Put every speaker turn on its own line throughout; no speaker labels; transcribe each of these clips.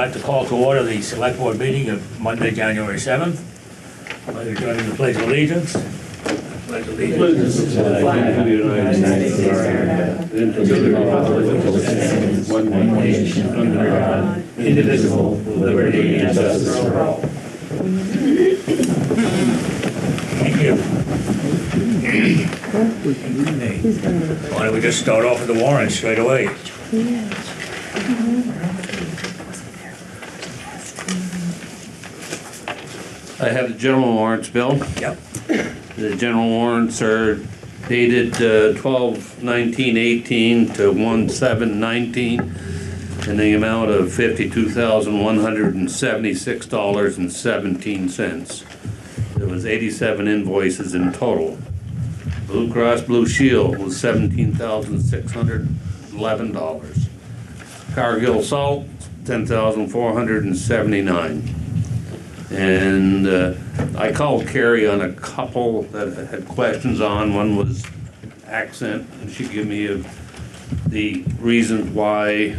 like to call to order the select board meeting of Monday, January 7th. I'd like to join in the pledge of allegiance. Pledge allegiance to the flag of the United States of America, and to the republic which stands one nation under God, indivisible, with liberty and justice for all. Thank you. Why don't we just start off with the warrants straight away?
I have the general warrants, Bill.
Yep.
The general warrants are dated 12/19/18 to 1/7/19 in the amount of $52,176.17. There was 87 invoices in total. Blue Cross Blue Shield was $17,611. Cargill Salt, $10,479. And I called Carrie on a couple that I had questions on. One was accent, and she gave me the reasons why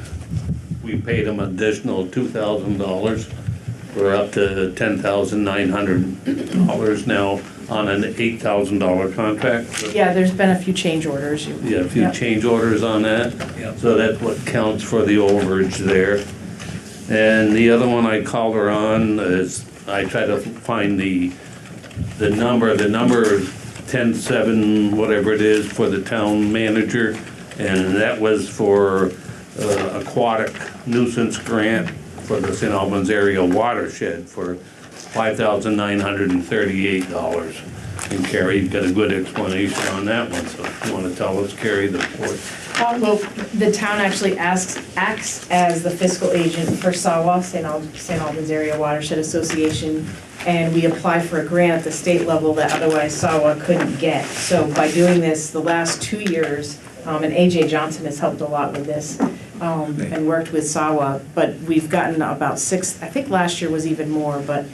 we paid them additional $2,000. We're up to $10,900 now on an $8,000 contract.
Yeah, there's been a few change orders.
Yeah, a few
Yep.
change orders on that.
Yep.
So that's what counts for the overage there. And the other one I called her on is, I tried to find the number 10-7, whatever it is, for the town manager. And that was for aquatic nuisance grant for the St. Albans area watershed for $5,938. And Carrie got a good explanation on that one, so if you want to tell us, Carrie, the report.
Well, the town actually acts as the fiscal agent for SAWA, St. Albans Area Watershed Association, and we apply for a grant at the state level that otherwise SAWA couldn't get. So by doing this the last 2 years, and AJ Johnson has helped a lot with this, and worked with SAWA, but we've gotten about I think last year was even more, but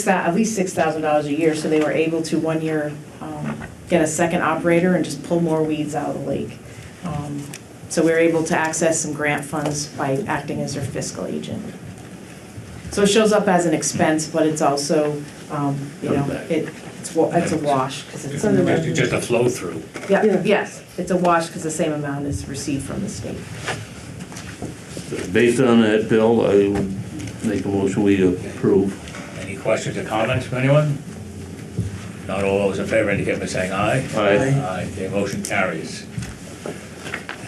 at least $6,000 a year, so they were able to 1 year get a second operator and just pull more weeds out of the lake. So we were able to access some grant funds by acting as their fiscal agent. So it shows up as an expense, but it's also, it's a wash because it's in the revenue.
It's just a flow through.
Yeah, yes, it's a wash because the same amount is received from the state.
Based on that, Bill, I would make a motion we approve.
Any questions or comments from anyone? Not all those in favor indicate by saying aye.
Aye.
Aye, the motion carries.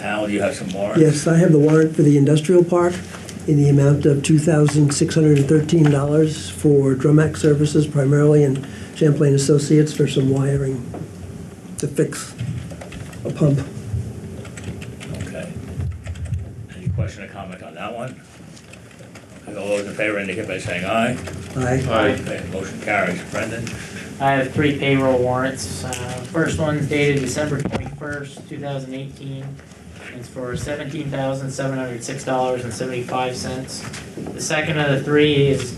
Al, you have some warrants?
Yes, I have the warrant for the industrial park in the amount of $2,613 for Drumac services primarily, and Champlain Associates for some wiring to fix a pump.
Okay. Any question or comment on that one? Okay, all those in favor indicate by saying aye.
Aye.
Okay, motion carries. Brendan?
I have 3 payroll warrants. First one's dated December 21st, 2018. It's for $17,706.75. The second of the 3 is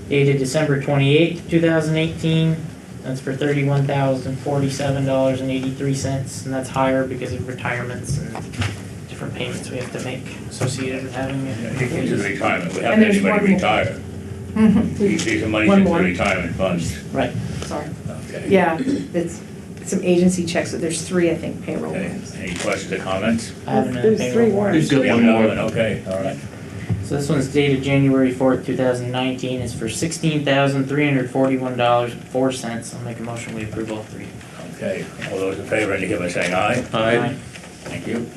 dated December 28th, 2018. That's for $31,047.83, and that's higher because of retirements and different payments we have to make associated with having it.
This is retirement. We
And
haven't
there's
anybody
one more.
retire. These are money
One
into the
more.
retirement funds.
Right, sorry.
Okay.
Yeah, it's some agency checks, so there's 3, I think, payroll
Okay.
ones.
Any questions or comments?
I have another
There's 3
payroll warrant.
He's got
We have
one
another
more.
one. Okay, all right.
So this one's dated January 4th, 2019. It's for $16,341.04. I'll make a motion we approve all 3.
Okay, all those in favor indicate by saying aye.
Aye.
Thank you.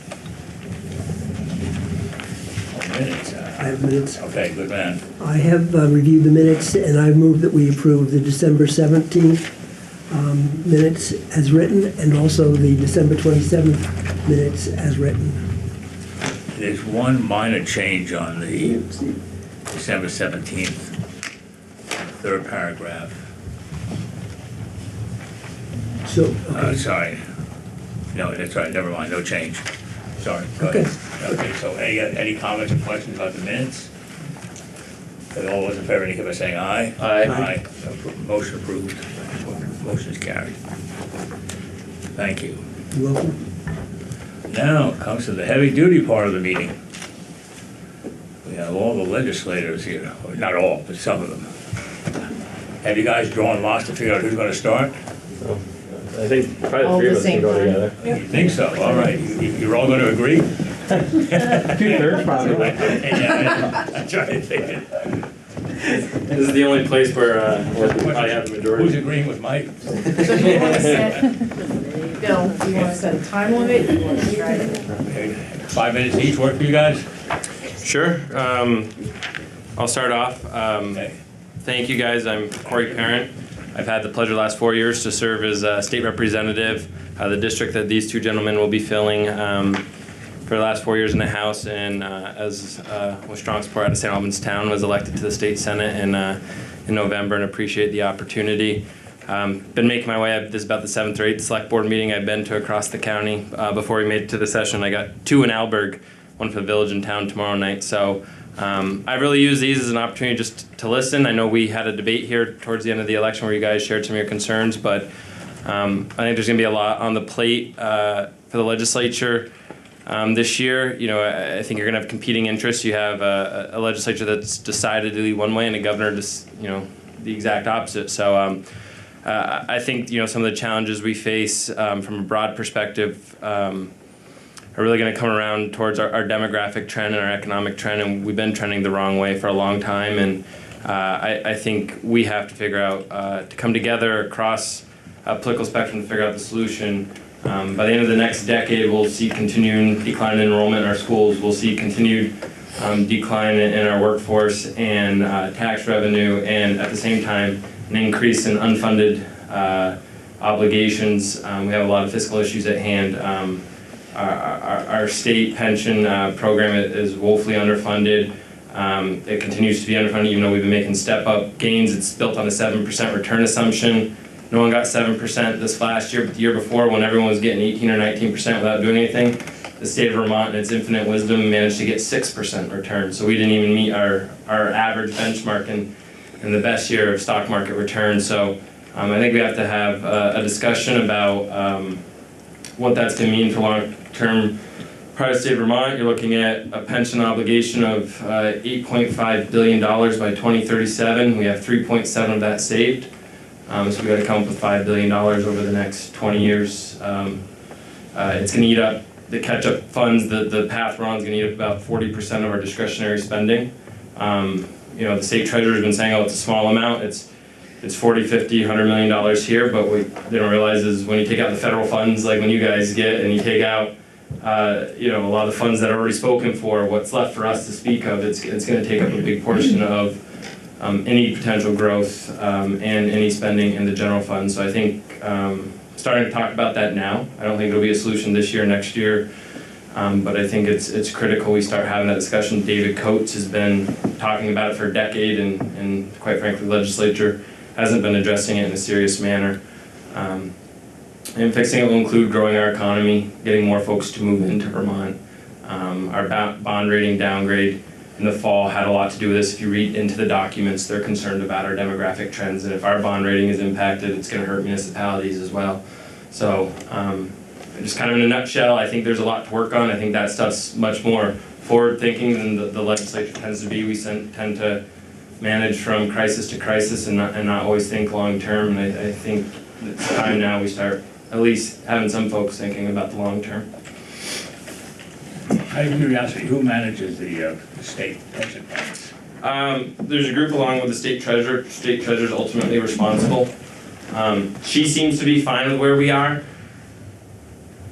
Minutes.
I have minutes.
Okay, good man.
I have reviewed the minutes, and I move that we approve the December 17th minutes as written, and also the December 27th minutes as written.
There's one minor change on the December 17th, third paragraph.
So, okay.
Sorry. No, that's right, never mind, no change. Sorry, go
Okay.
ahead. Okay, so any comments or questions about the minutes? Okay, all those in favor indicate by saying aye.
Aye.
Motion approved. Motion is carried. Thank you.
You're welcome.
Now comes to the heavy-duty part of the meeting. We have all the legislators here, or not all, but some of them. Have you guys drawn lots to figure out who's gonna start?
I think probably
All
the three of
the
us can
same
go
time.
together.
You think so? All right. You're all gonna agree?
2/3 probably.
Yeah, I'm trying to think.
This is the only place where we probably have the
Who's
majority.
agreeing with Mike?
So do you want to set, Bill, do you want to set a time limit? Do you want to try to?
Okay, 5 minutes each work for you guys?
Sure. I'll start off.
Okay.
Thank you guys. I'm Corey Parent. I've had the pleasure the last 4 years to serve as a state representative, the district that these two gentlemen will be filling for the last 4 years in the House, and as with strong support out of St. Albans town, was elected to the state Senate in November, and appreciate the opportunity. Been making my way up. This is about the 7th or 8th select board meeting I've been to across the county. Before we made it to the session, I got 2 in Alberg, one for the village and town tomorrow night. So I really use these as an opportunity just to listen. I know we had a debate here towards the end of the election where you guys shared some of your concerns, but I think there's going to be a lot on the plate for the legislature this year. You know, I think you're going to have competing interests. You have a legislature that's decidedly one way and a governor just, you know, the exact opposite. So I think, you know, some of the challenges we face from a broad perspective are really going to come around towards our demographic trend and our economic trend, and we've been trending the wrong way for a long time, and I think we have to figure out to come together across a political spectrum to figure out the solution. By the end of the next decade, we'll see continuing decline in enrollment in our schools, we'll see continued decline in our workforce and tax revenue, and at the same time an increase in unfunded obligations. We have a lot of fiscal issues at hand. Our state pension program is woefully underfunded. It continues to be underfunded even though we've been making step-up gains. It's built on a 7% return assumption. No one got 7% this last year, but the year before, when everyone was getting 18 or 19% without doing anything, the state of Vermont, in its infinite wisdom, managed to get 6% return. So we didn't even meet our average benchmark in the best year of stock market return. So I think we have to have a discussion about what that's going to mean for long-term private state of Vermont. You're looking at a pension obligation of $8.5 billion by 2037. We have 3.7 of that saved. So we've got to come up with $5 billion over the next 20 years. It's going to eat up the catch-up funds. The path we're on is going to eat up about 40% of our discretionary spending. You know, the state treasurer has been saying, oh, it's a small amount. It's 40, 50, $100 million here, but what they don't realize is when you take out the federal funds, like when you guys get, and you take out, you know, a lot of the funds that are already spoken for, what's left for us to speak of, it's going to take up a big portion of any potential growth and any spending in the general fund. So I think starting to talk about that now. I don't think it'll be a solution this year, next year, but I think it's critical we start having that discussion. David Coates has been talking about it for a decade, and quite frankly, the legislature hasn't been addressing it in a serious manner. And fixing it will include growing our economy, getting more folks to move into Vermont. Our bond rating downgrade in the fall had a lot to do with this. If you read into the documents, they're concerned about our demographic trends, and if our bond rating is impacted, it's going to hurt municipalities as well. So just kind of in a nutshell, I think there's a lot to work on. I think that stuff's much more forward-thinking than the legislature tends to be. We tend to manage from crisis to crisis and not always think long-term, and I think it's time now we start at least having some folks thinking about the long-term.
Out of curiosity, who manages the state pension funds?
There's a group along with the state treasurer. State treasurer's ultimately responsible. She seems to be fine with where we are.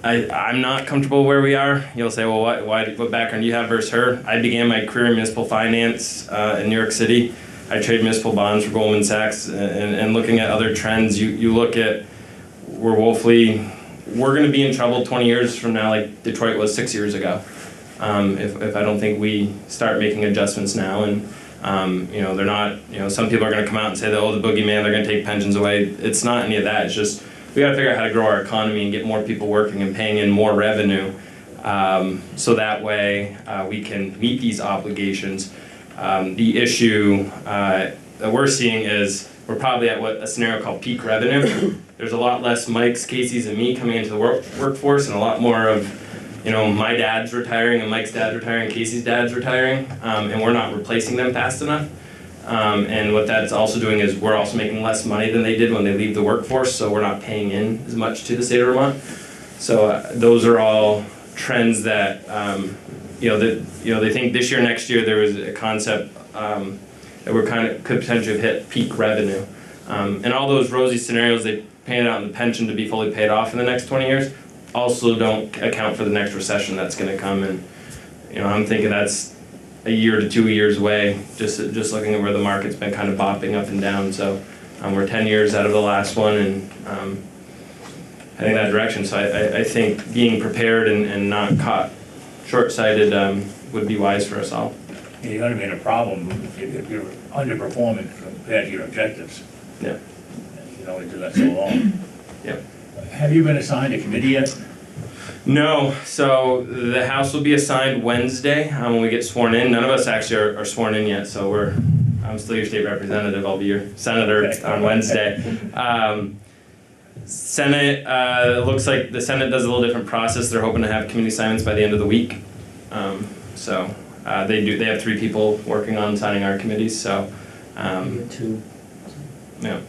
I'm not comfortable where we are. You'll say, well, what background do you have versus her? I began my career in municipal finance in New York City. I trade municipal bonds for Goldman Sachs, and looking at other trends, you look at, we're going to be in trouble 20 years from now like Detroit was 6 years ago. If I don't think we start making adjustments now, and you know, they're not, you know, some people are going to come out and say that, oh, the boogeyman, they're going to take pensions away. It's not any of that. It's just we got to figure out how to grow our economy and get more people working and paying in more revenue, so that way we can meet these obligations. The issue that we're seeing is we're probably at a scenario called peak revenue. There's a lot less Mikes, Casey's, and me coming into the workforce, and a lot more of my dad's retiring and Mike's dad's retiring, Casey's dad's retiring, and we're not replacing them fast enough. And what that's also doing is we're also making less money than they did when they leave the workforce, so we're not paying in as much to the state of Vermont. So those are all trends that, they think this year, next year, there was a concept that we're could potentially hit peak revenue. And all those rosy scenarios they painted out in the pension to be fully paid off in the next 20 years also don't account for the next recession that's going to come. And I'm thinking that's a year to 2 years away, just looking at where the market's been kind of bopping up and down. So we're 10 years out of the last one, and heading that direction. So I think being prepared and not caught short-sighted would be wise for us all.
You're gonna be in a problem if you're underperforming compared to your objectives.
Yeah.
You can only do that so long.
Yep.
Have you been assigned a committee yet?
No, so the House will be assigned Wednesday when we get sworn in. None of us actually are sworn in yet, so I'm still your state representative. I'll be your senator on Wednesday. Senate, looks like the Senate does a little different process. They're hoping to have committee assignments by the end of the week. They have 3 people working on signing our committees, so.
Two.
Yeah,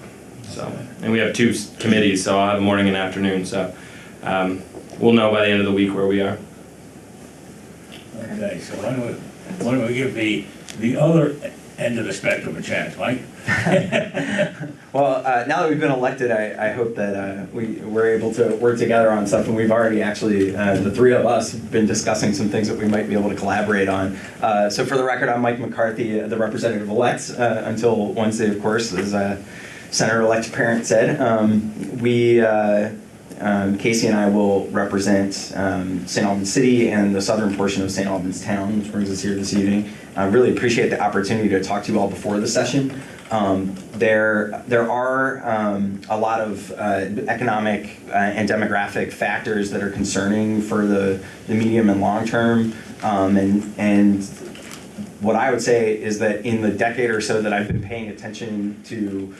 so, and we have 2 committees, so I'll have morning and afternoon, so we'll know by the end of the week where we are.
Okay, so why don't we give the other end of the spectrum a chance, Mike?
Well, now that we've been elected, I hope that we're able to work together on stuff, and we've already actually, the 3 of us, been discussing some things that we might be able to collaborate on. So for the record, I'm Mike McCarthy, the representative-elect, until Wednesday, of course, as Senator-elect Parent said. Casey and I will represent St. Albans City and the southern portion of St. Albans Town, which brings us here this evening. I really appreciate the opportunity to talk to you all before the session. There are a lot of economic and demographic factors that are concerning for the medium and long term, and what I would say is that in the decade or so that I've been paying attention to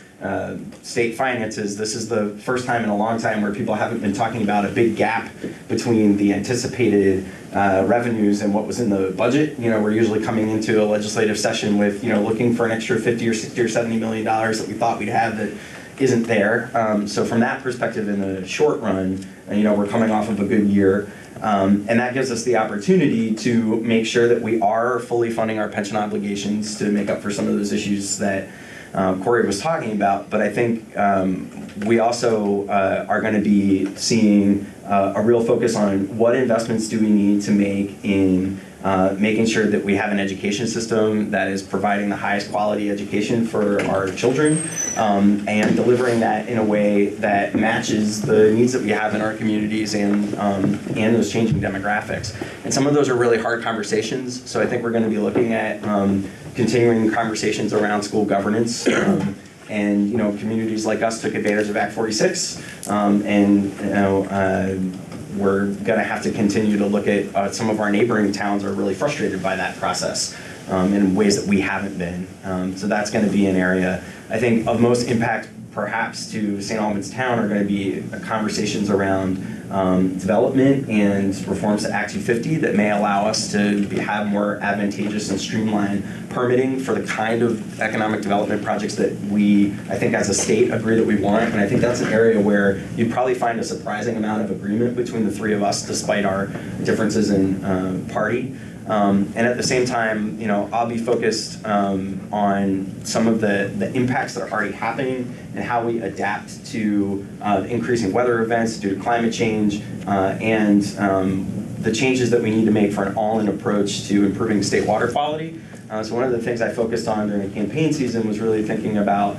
state finances, this is the first time in a long time where people haven't been talking about a big gap between the anticipated revenues and what was in the budget. We're usually coming into a legislative session with, looking for an extra 50 or 60 or 70 million dollars that we thought we'd have that isn't there. So from that perspective, in the short run, we're coming off of a good year. And that gives us the opportunity to make sure that we are fully funding our pension obligations to make up for some of those issues that Corey was talking about. But I think we also are going to be seeing a real focus on what investments do we need to make in making sure that we have an education system that is providing the highest quality education for our children, and delivering that in a way that matches the needs that we have in our communities and those changing demographics. And some of those are really hard conversations, so I think we're going to be looking at continuing conversations around school governance. And communities like us took advantage of Act 46, we're going to have to continue to look at some of our neighboring towns are really frustrated by that process in ways that we haven't been. So that's going to be an area, I think, of most impact perhaps to St. Albans Town are going to be conversations around development and reforms to Act 250 that may allow us to have more advantageous and streamlined permitting for the kind of economic development projects that we, I think as a state, agree that we want. And I think that's an area where you'd probably find a surprising amount of agreement between the 3 of us, despite our differences in party. And at the same time, I'll be focused on some of the impacts that are already happening and how we adapt to increasing weather events due to climate change and the changes that we need to make for an all-in approach to improving state water quality. So one of the things I focused on during the campaign season was really thinking about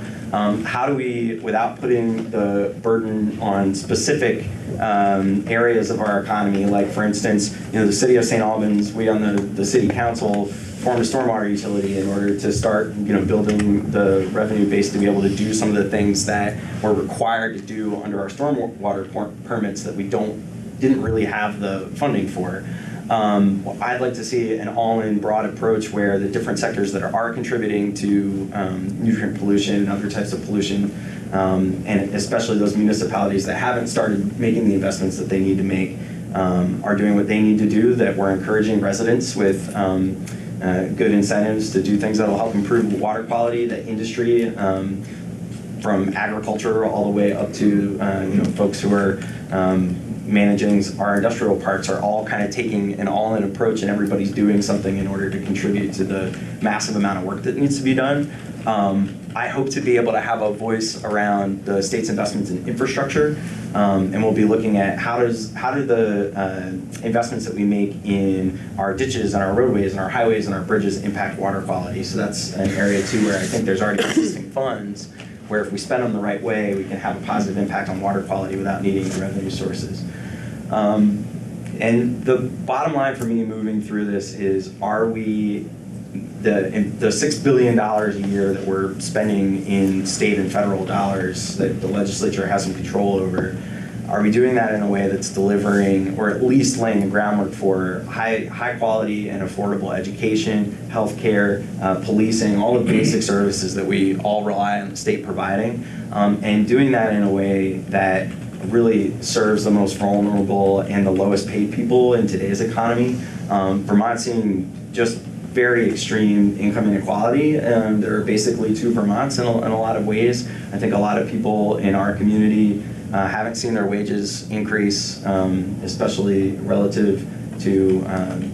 how do we, without putting the burden on specific areas of our economy, like for instance, the city of St. Albans, we on the city council formed a stormwater utility in order to start building the revenue base to be able to do some of the things that we're required to do under our stormwater permits that we didn't really have the funding for. I'd like to see an all-in broad approach where the different sectors that are contributing to nutrient pollution and other types of pollution, and especially those municipalities that haven't started making the investments that they need to make, are doing what they need to do, that we're encouraging residents with good incentives to do things that will help improve water quality, that industry, from agriculture all the way up to folks who are managing our industrial parks, are all kind of taking an all-in approach, and everybody's doing something in order to contribute to the massive amount of work that needs to be done. I hope to be able to have a voice around the state's investments in infrastructure, and we'll be looking at how do the investments that we make in our ditches and our roadways and our highways and our bridges impact water quality. So that's an area too where I think there's already existing funds where if we spend them the right way, we can have a positive impact on water quality without needing revenue sources. And the bottom line for me moving through this is, are we, the $6 billion a year that we're spending in state and federal dollars that the legislature has some control over, are we doing that in a way that's delivering, or at least laying the groundwork for high quality and affordable education, healthcare, policing, all the basic services that we all rely on the state providing, and doing that in a way that really serves the most vulnerable and the lowest paid people in today's economy. Vermont's seeing just very extreme income inequality. There are basically two Vermonts in a lot of ways. I think a lot of people in our community haven't seen their wages increase, especially relative to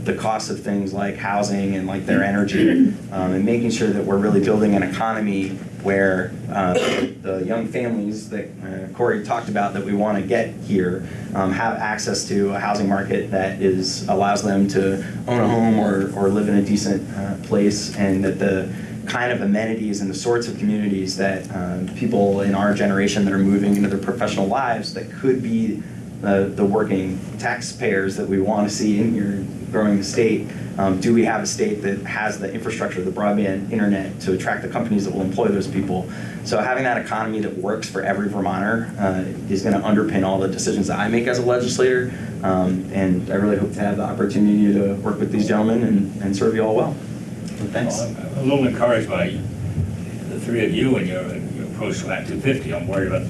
the cost of things like housing and like their energy, and making sure that we're really building an economy where the young families that Corey talked about that we want to get here have access to a housing market that allows them to own a home or live in a decent place, and that the kind of amenities and the sorts of communities that people in our generation that are moving into their professional lives that could be the working taxpayers that we want to see in here growing the state. Do we have a state that has the infrastructure, the broadband internet to attract the companies that will employ those people? So having that economy that works for every Vermonter is going to underpin all the decisions that I make as a legislator. And I really hope to have the opportunity to work with these gentlemen and serve you all well. So thanks.
Well, I'm a little encouraged by the three of you and your approach to Act 250. I'm worried about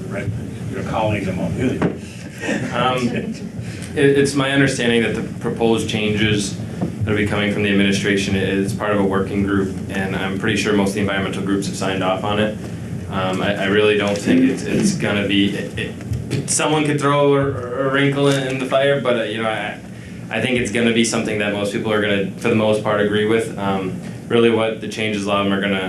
your colleagues in Montpelier.
It's my understanding that the proposed changes that will be coming from the administration is part of a working group, and I'm pretty sure most of the environmental groups have signed off on it. I really don't think it's going to be, someone could throw a wrinkle in the fire, but I think it's going to be something that most people are going to, for the most part, agree with. Really what the changes a lot of them are going to,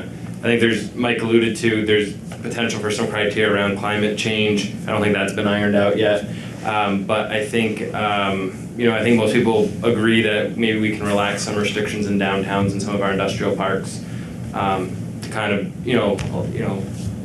I think Mike alluded to, there's potential for some criteria around climate change. I don't think that's been ironed out yet. But I think, I think most people agree that maybe we can relax some restrictions in downtowns and some of our industrial parks to kind of,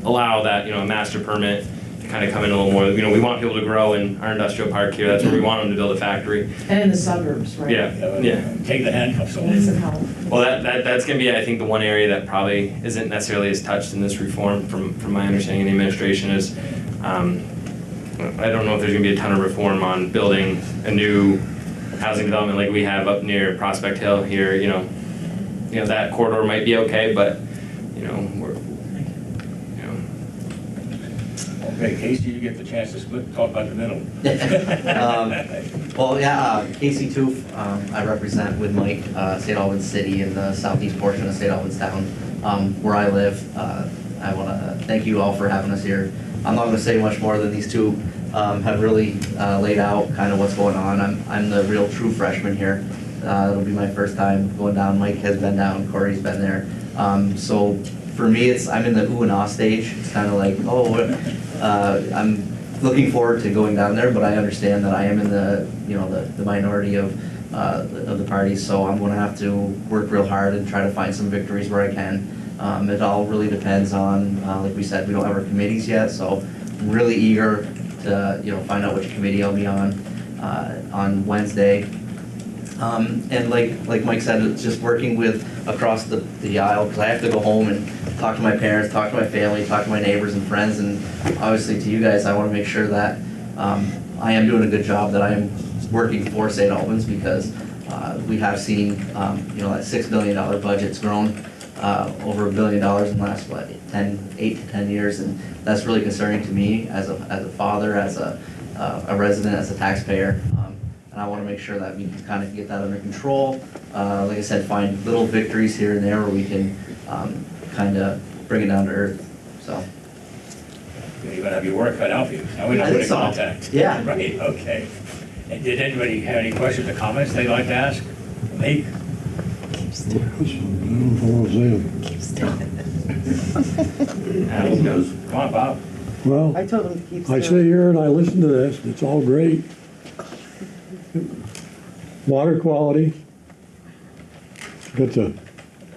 allow that, a master permit to kind of come in a little more. We want people to grow in our industrial park here. That's where we want them to build a factory.
And in the suburbs, right?
Yeah.
Take the handcuffs off.
That's a help.
Well, that's going to be, I think, the one area that probably isn't necessarily as touched in this reform, from my understanding in the administration, is I don't know if there's going to be a ton of reform on building a new housing development like we have up near Prospect Hill here. That corridor might be okay, but
Okay, Casey, you get the chance to talk about the middle.
Casey Toof, I represent with Mike, St. Albans City in the southeast portion of St. Albans Town, where I live. I want to thank you all for having us here. I'm not going to say much more than these two have really laid out kind of what's going on. I'm the real true freshman here. It'll be my first time going down. Mike has been down, Corey's been there. So for me, I'm in the ooh and ah stage. It's kind of like, I'm looking forward to going down there, but I understand that I am in the minority of the party, so I'm going to have to work real hard and try to find some victories where I can. It all really depends on, like we said, we don't have our committees yet, so I'm really eager to find out which committee I'll be on Wednesday. And like Mike said, it's just working with across the aisle, because I have to go home and talk to my parents, talk to my family, talk to my neighbors and friends, and obviously to you guys, I want to make sure that I am doing a good job, that I am working for St. Albans, because we have seen that $6 billion budget's grown over $1 billion in the last 8 to 10 years, and that's really concerning to me as a father, as a resident, as a taxpayer. and I want to make sure that we can kind of get that under control. Like I said, find little victories here and there where we can kind of bring it down to earth. So.
You're gonna have your work cut out for you. Now we know
I
who
think
to
so.
contact.
Yeah.
Right, okay. And did anybody have any questions or comments they'd like to ask? Me? Al goes, come on, Bob.
Well,
I told him to keep
I
still.
sit here and I listen to this, and it's all great. Water quality. Got the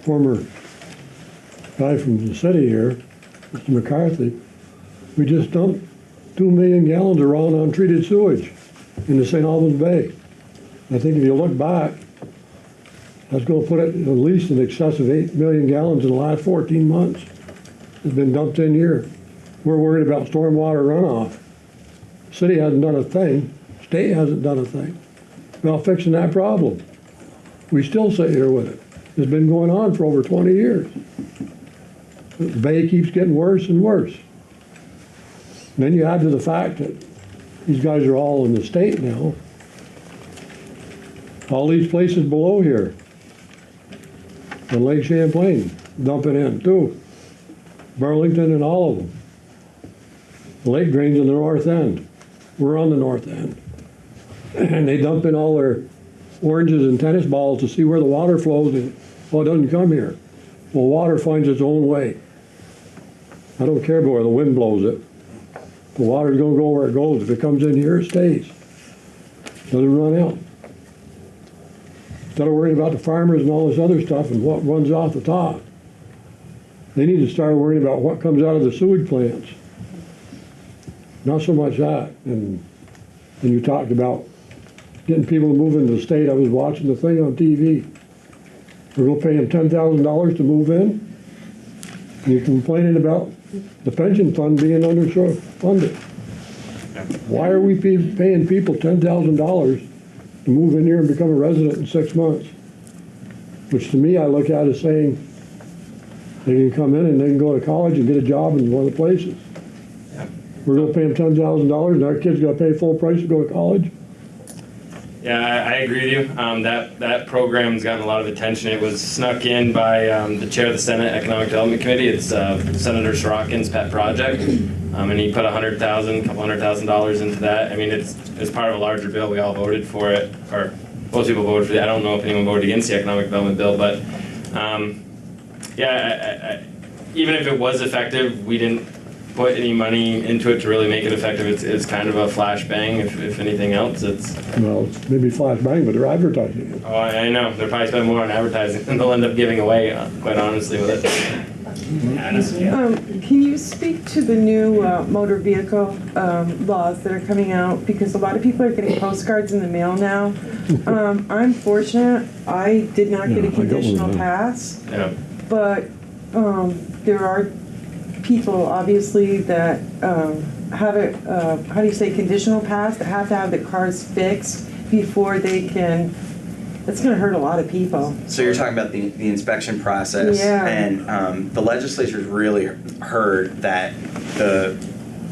former guy from the city here, Mr. McCarthy. We just dumped 2 million gallons around untreated sewage in the St. Albans Bay. I think if you look back, that's gonna put it at least in excess of 8 million gallons in the last 14 months. It's been dumped in here. We're worried about stormwater runoff. City hasn't done a thing, state hasn't done a thing about fixing that problem. We still sit here with it. It's been going on for over 20 years. The bay keeps getting worse and worse. And then you add to the fact that these guys are all in the state now. All these places below here, on Lake Champlain, dumping in too. Burlington and all of them. The lake drains in the north end. We're on the north end. And they dump in all their oranges and tennis balls to see where the water flows. And, well, it doesn't come here. Well, water finds its own way. I don't care where the wind blows it. The water's gonna go where it goes. If it comes in here, it stays. Doesn't run out. Instead of worrying about the farmers and all this other stuff and what runs off the top, they need to start worrying about what comes out of the sewage plants. Not so much that. And you talked about getting people to move into the state. I was watching the thing on TV. We're gonna pay them $10,000 to move in. And you're complaining about the pension fund being underfunded. Why are we paying people $10,000 to move in here and become a resident in 6 months? Which to me, I look at as saying, they can come in and they can go to college and get a job in one of the places. We're gonna pay them $10,000 and our kids gotta pay full price to go to college?
Yeah, I agree with you. That program's gotten a lot of attention. It was snuck in by the chair of the Senate Economic Development Committee. It's Senator Sorokin's pet project, and he put a couple $100,000 into that. I mean, it's part of a larger bill. We all voted for it, or most people voted for it. I don't know if anyone voted against the Economic Development bill, but yeah, even if it was effective, we didn't put any money into it to really make it effective. It's kind of a flashbang, if anything else.
Well, it's maybe flashbang, but they're advertising it.
Oh, I know. They'll probably spend more on advertising than they'll end up giving away, quite honestly, with it.
Can you speak to the new motor vehicle laws that are coming out? Because a lot of people are getting postcards in the mail now. I'm fortunate. I did not get a conditional pass.
Yeah.
But there are people, obviously, that have a, how do you say, conditional pass, that have to have the cars fixed before they can. That's going to hurt a lot of people.
So you're talking about the inspection process.
Yeah.
And the legislature's really heard that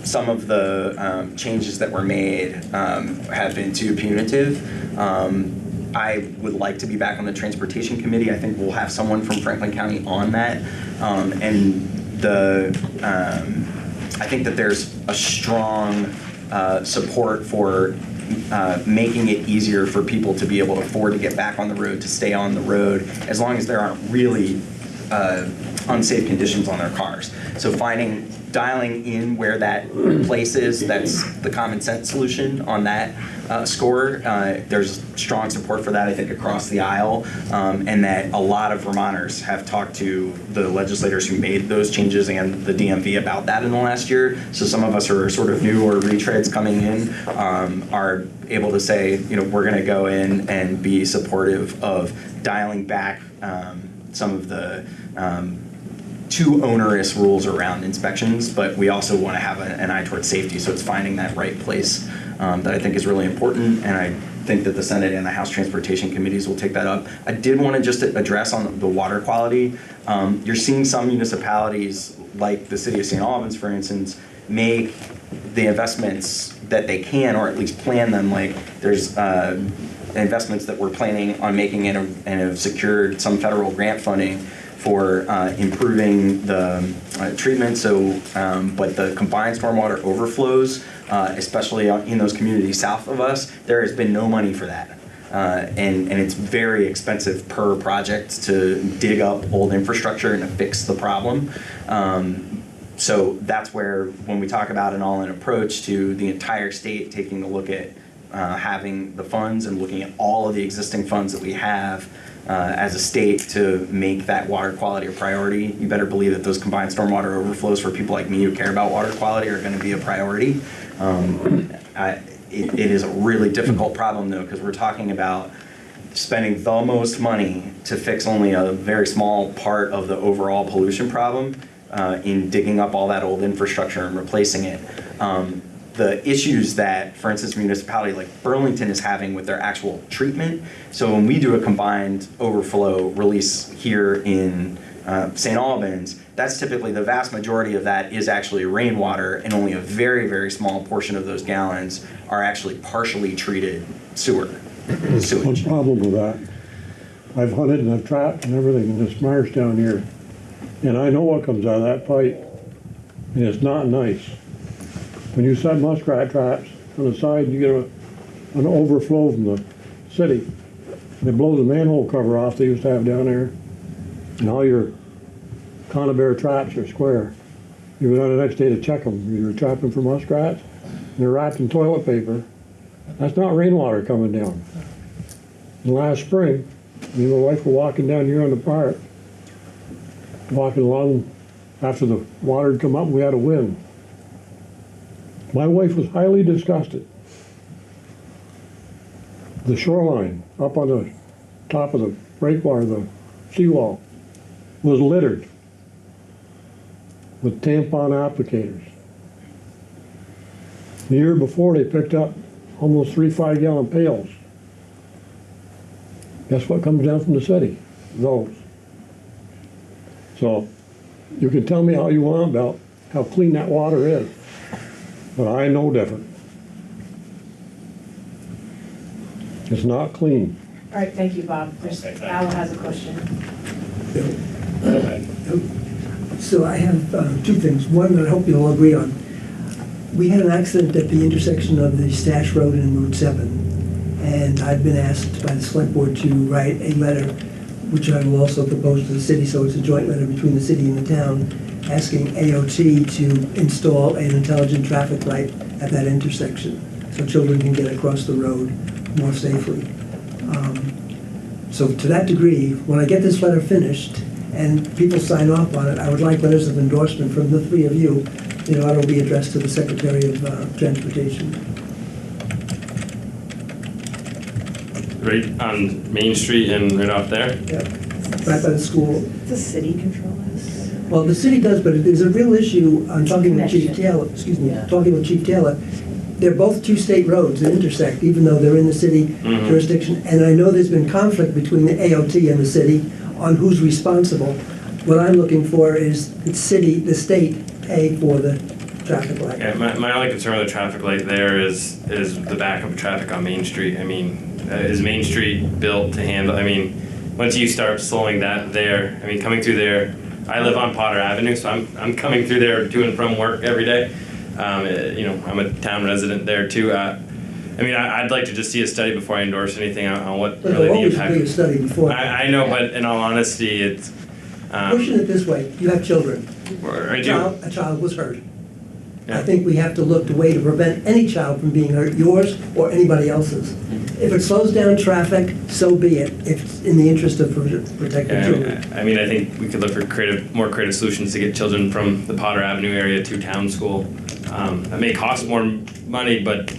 some of the changes that were made have been too punitive. I would like to be back on the Transportation Committee. I think we'll have someone from Franklin County on that. I think that there's a strong support for making it easier for people to be able to afford to get back on the road, to stay on the road, as long as there aren't really unsafe conditions on their cars. So dialing in where that place is, that's the common sense solution on that score. There's strong support for that, I think, across the aisle, and that a lot of Vermonters have talked to the legislators who made those changes and the DMV about that in the last year. So some of us are sort of new or retreads coming in are able to say, we're going to go in and be supportive of dialing back some of the too onerous rules around inspections, but we also want to have an eye towards safety, so it's finding that right place that I think is really important, and I think that the Senate and the House Transportation Committees will take that up. I did want to just address on the water quality. You're seeing some municipalities, like the city of St. Albans, for instance, make the investments that they can, or at least plan them. Like there's investments that we're planning on making and have secured some federal grant funding for improving the treatment. So, but the combined stormwater overflows, especially in those communities south of us, there has been no money for that. And it's very expensive per project to dig up old infrastructure and to fix the problem. So that's where, when we talk about an all-in approach to the entire state, taking a look at having the funds and looking at all of the existing funds that we have as a state to make that water quality a priority, you better believe that those combined stormwater overflows for people like me who care about water quality are going to be a priority. It is a really difficult problem though, because we're talking about spending the most money to fix only a very small part of the overall pollution problem in digging up all that old infrastructure and replacing it. The issues that, for instance, municipality like Burlington is having with their actual treatment. So when we do a combined overflow release here in St. Albans, that's typically, the vast majority of that is actually rainwater, and only a very, very small portion of those gallons are actually partially treated sewage.
One problem with that, I've hunted and I've trapped and everything in this marsh down here, and I know what comes out of that pipe, and it's not nice. When you set muskrat traps on the side, you get an overflow from the city. They blow the manhole cover off they used to have down there, and all your conibear traps are square. You go down the next day to check them. You're trapping for muskrats, and they're wrapped in toilet paper. That's not rainwater coming down. And last spring, me and my wife were walking down here on the park, walking along after the water had come up, and we had a wind. My wife was highly disgusted. The shoreline up on the top of the breakwater, the seawall, was littered with tampon applicators. The year before, they picked up almost 3 5-gallon pails. Guess what comes down from the city? Those. So you can tell me all you want about how clean that water is, but I know different. It's not clean.
All right, thank you, Bob. Al has a question.
So I have two things. One that I hope you'll all agree on. We had an accident at the intersection of the Stash Road and Route 7, and I've been asked by the select board to write a letter, which I will also propose to the city, so it's a joint letter between the city and the town, asking AOT to install an intelligent traffic light at that intersection so children can get across the road more safely. So to that degree, when I get this letter finished and people sign off on it, I would like letters of endorsement from the three of you. You know, it'll be addressed to the Secretary of Transportation.
Right on Main Street and right off there?
Yeah, right by the school.
Does the city control this?
Well, the city does, but there's a real issue. I'm talking with Chief Taylor, talking with Chief Taylor. They're both two state roads that intersect, even though they're in the city jurisdiction. And I know there's been conflict between the AOT and the city on who's responsible. What I'm looking for is the state pay for the traffic light.
Yeah, my only concern with the traffic light there is the backup of traffic on Main Street. I mean, is Main Street built to handle, I mean, once you start slowing that there, I mean, coming through there, I live on Potter Avenue, so I'm coming through there to and from work every day. You know, I'm a town resident there too. I mean, I'd like to just see a study before I endorse anything on what really the impact.
Be a study before.
I know, but in all honesty, it's.
Pushing it this way, you have children.
I do.
A child was hurt.
Yeah.
I think we have to look to way to prevent any child from being hurt, yours or anybody else's. If it slows down traffic, so be it, if it's in the interest of protecting children.
I mean, I think we could look for more creative solutions to get children from the Potter Avenue area to town school. That may cost more money, but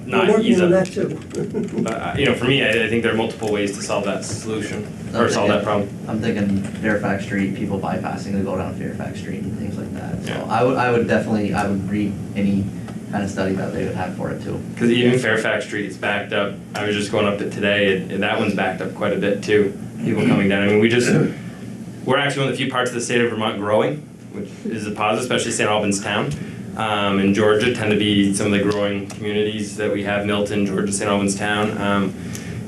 not
We're working on that
easy.
too.
But, you know, for me, I think there are multiple ways to solve that solution, or solve that problem.
I'm thinking Fairfax Street, people bypassing to go down Fairfax Street and things like that. So
Yeah.
I would definitely read any kind of study that they would have for it too.
Because even Fairfax Street is backed up. I was just going up it today, and that one's backed up quite a bit too. People coming down. I mean, we're actually one of the few parts of the state of Vermont growing, which is a positive, especially St. Albans town. in Georgia tend to be some of the growing communities that we have, Milton, Georgia, St. Albans Town.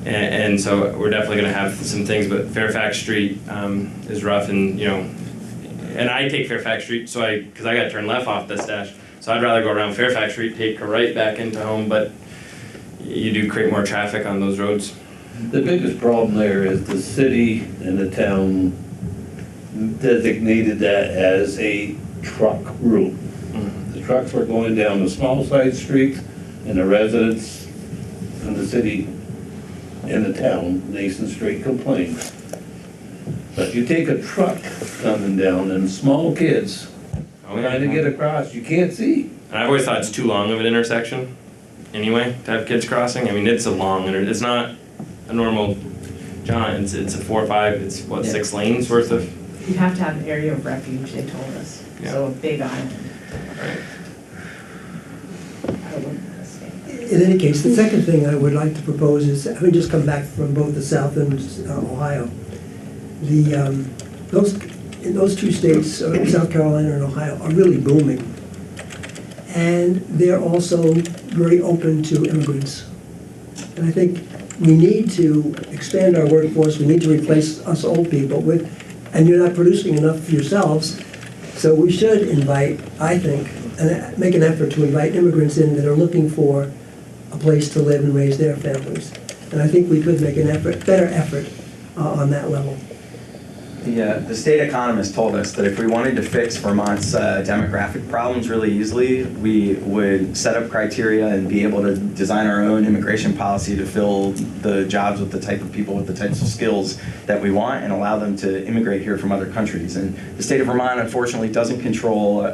And so we're definitely gonna have some things, but Fairfax Street is rough, and and I take Fairfax Street, because I gotta turn left off the stash, so I'd rather go around Fairfax Street, take a right back into home, but you do create more traffic on those roads.
The biggest problem there is the city and the town designated that as a truck route. The trucks were going down the small side streets, and the residents in the city and the town, Nason Street, complained. But you take a truck coming down and small kids trying to get across, you can't see.
And I've always thought it's too long of an intersection anyway, to have kids crossing. I mean, it's a long, it's not a normal John, it's a 4 or 5, it's what, 6 lanes worth of?
You have to have an area of refuge, they told us, so a big island.
Right.
In any case, the second thing I would like to propose is, having just come back from both the South and Ohio, those two states, South Carolina and Ohio, are really booming. And they're also very open to immigrants. And I think we need to expand our workforce, we need to replace us old people with, and you're not producing enough yourselves, so we should invite, I think, and make an effort to invite immigrants in that are looking for a place to live and raise their families. And I think we could make an effort, better effort on that level.
The state economist told us that if we wanted to fix Vermont's demographic problems really easily, we would set up criteria and be able to design our own immigration policy to fill the jobs with the type of people with the types of skills that we want and allow them to immigrate here from other countries. And the state of Vermont, unfortunately, doesn't control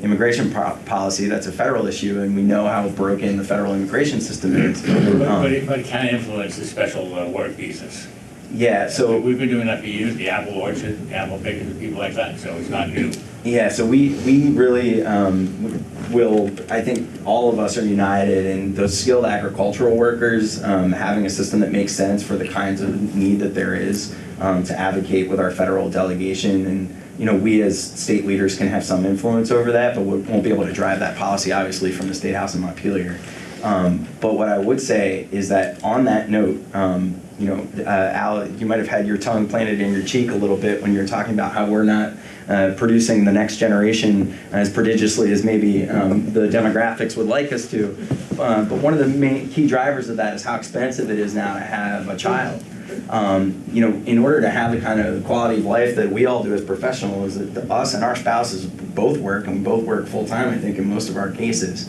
immigration policy. That's a federal issue, and we know how broken the federal immigration system is.
But it can influence the special work visas.
Yeah, so
we've been doing that for years, the apple orchard, apple pickers, people like that, so it's not new.
yeah, so we really will, I think all of us are united in those skilled agricultural workers having a system that makes sense for the kinds of need that there is to advocate with our federal delegation. And we as state leaders can have some influence over that, but we won't be able to drive that policy, obviously, from the State House in Montpelier. But what I would say is that on that note, Al, you might have had your tongue planted in your cheek a little bit when you were talking about how we're not producing the next generation as prodigiously as maybe the demographics would like us to. But one of the main key drivers of that is how expensive it is now to have a child. In order to have the kind of quality of life that we all do as professionals, that us and our spouses both work, and we both work full-time, I think, in most of our cases.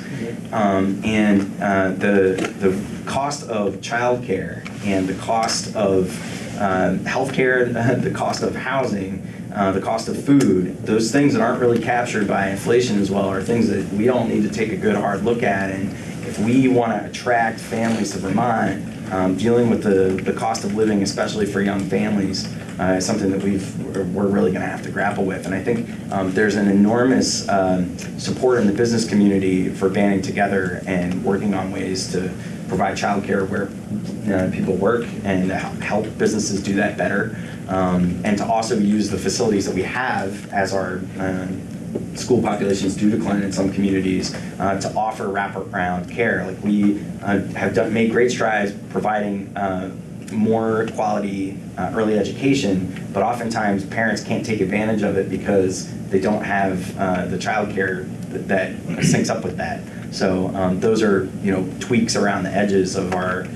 The cost of childcare and the cost of healthcare, the cost of housing, the cost of food, those things that aren't really captured by inflation as well are things that we all need to take a good hard look at. And if we want to attract families to Vermont, dealing with the cost of living, especially for young families, is something that we're really going to have to grapple with. And I think there's an enormous support in the business community for banding together and working on ways to provide childcare where people work and help businesses do that better, and to also use the facilities that we have as our school populations do decline in some communities to offer wraparound care. Like we have made great strides providing more quality early education, but oftentimes parents can't take advantage of it because they don't have the childcare that syncs up with that. So those are tweaks around the edges of our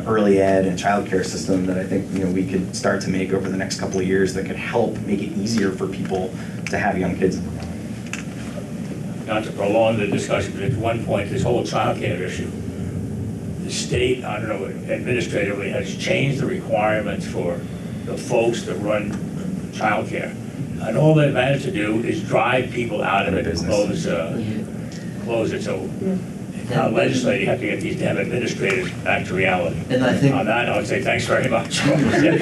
early ed and childcare system that I think we could start to make over the next couple of years that could help make it easier for people to have young kids.
Not to prolong the discussion, but at one point, this whole childcare issue, the state, I don't know, administratively has changed the requirements for the folks that run childcare. And all they've managed to do is drive people out of it and close it. So legislating, you have to get these damn administrators back to reality.
And I think
on that, I would say thanks very much.
you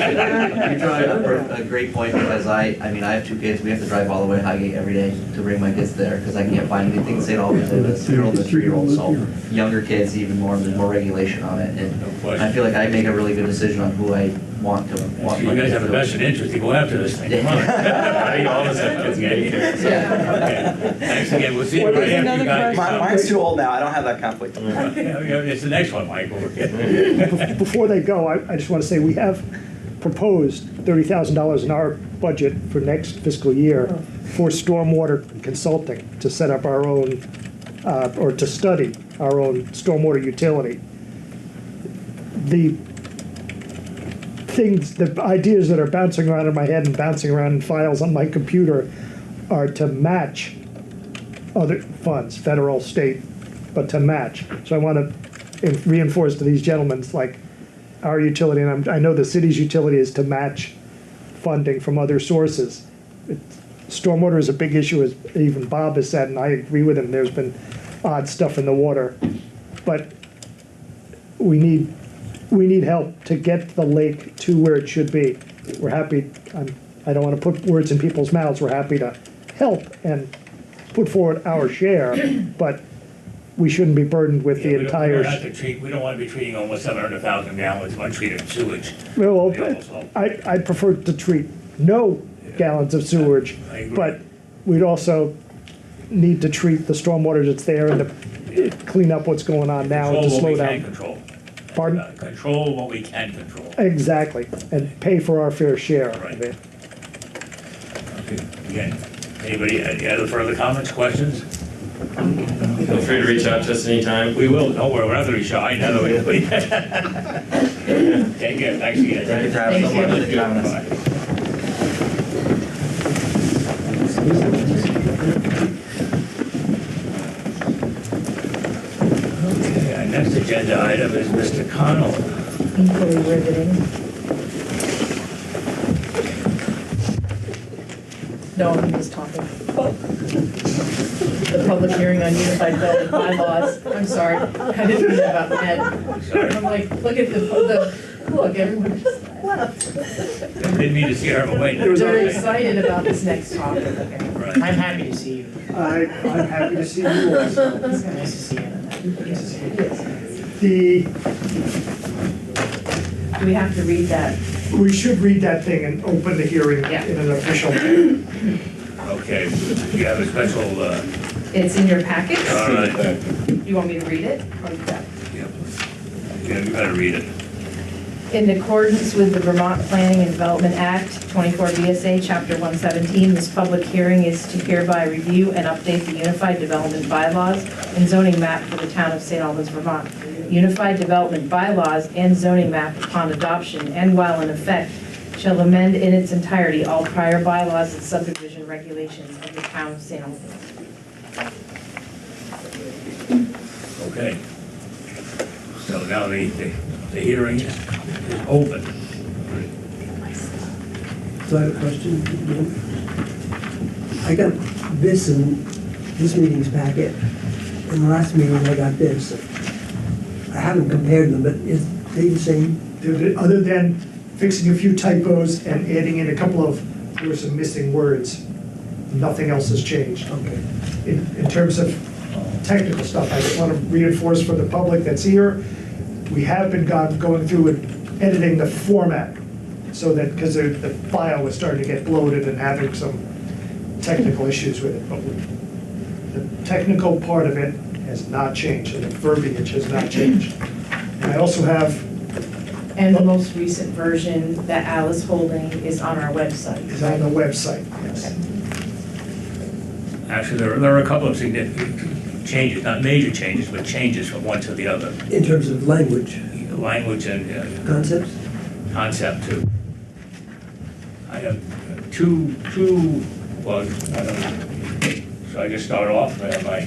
drive up a great point, because I have 2 kids. We have to drive all the way to Highgate every day to bring my kids there because I can't find anything in St. Albans. I have a 3-year-old and a 3-year-old, so younger kids even more. There's more regulation on it, and I feel like I make a really good decision on who I want to.
You guys have a vested interest to go after this thing, come on. I think all of us have kids getting here. Okay. Thanks again, we'll see you
Well,
right
there's
after you
another
guys.
Mine's too old now, I don't have that conflict.
It's the next one, Mike, over here.
Before they go, I just want to say, we have proposed $30,000 in our budget for next fiscal year for stormwater consulting, to set up our own, or to study our own stormwater utility. The things, the ideas that are bouncing around in my head and bouncing around in files on my computer are to match other funds, federal, state, but to match. So I want to reinforce to these gentlemen, it's like our utility, and I know the city's utility is to match funding from other sources. Stormwater is a big issue, as even Bob has said, and I agree with him. There's been odd stuff in the water, but we need help to get the lake to where it should be. We're happy, I don't want to put words in people's mouths, we're happy to help and put forward our share, but we shouldn't be burdened with the entire.
We don't want to be treating almost 700,000 gallons of untreated sewage.
Well, I'd prefer to treat no gallons of sewage,
I agree.
but we'd also need to treat the stormwater that's there and to clean up what's going on now and to slow down.
Control what we can control.
Pardon?
Control what we can control.
Exactly, and pay for our fair share
Right.
of it.
Okay. Again, anybody, any other further comments, questions?
Feel free to reach out to us anytime.
We will, don't worry, we're not gonna be shy, no, we. Take care, thanks again.
Thank you for having us.
Thank you.
Thank you for having us.
Okay, our next agenda item is Mr. Connell.
Equally riveting. No, I'm just talking. The public hearing on unified development bylaws. I'm sorry, I didn't mean that about Ed. I'm like, look at look, everyone just.
Didn't mean to scare him away.
They're excited about this next topic. Okay.
Right.
I'm happy to see you.
I'm happy to see you also.
It's nice to see you.
Do we have to read that?
We should read that thing and open the hearing
Yeah.
in an official way.
Okay, you have a special,
It's in your packet.
all right,
You want me to read it? Or you got it?
yeah, you better read it.
In accordance with the Vermont Planning and Development Act, 24 VSA, Chapter 117, this public hearing is to hereby review and update the Unified Development Bylaws and zoning map for the town of St. Albans, Vermont. Unified Development Bylaws and zoning map upon adoption and while in effect shall amend in its entirety all prior bylaws and subdivision regulations of the town of St. Albans.
Okay. So now the hearing is open.
So I have a question. I got this in this meeting's packet. In the last meeting, I got this. I haven't compared them, but is they the same?
Other than fixing a few typos and adding in a couple of, there were some missing words, nothing else has changed.
Okay.
In terms of technical stuff, I just want to reinforce for the public that's here, we have been going through and editing the format, so that, because the file was starting to get bloated and having some technical issues with it. But the technical part of it has not changed, and the verbiage has not changed. And I also have,
And the most recent version that Al is holding is on our website.
is on the website, yes.
Actually, there are a couple of significant changes, not major changes, but changes from one to the other.
In terms of language,
Language and
concepts?
concept too. I have two, well, I don't know. So I just start off,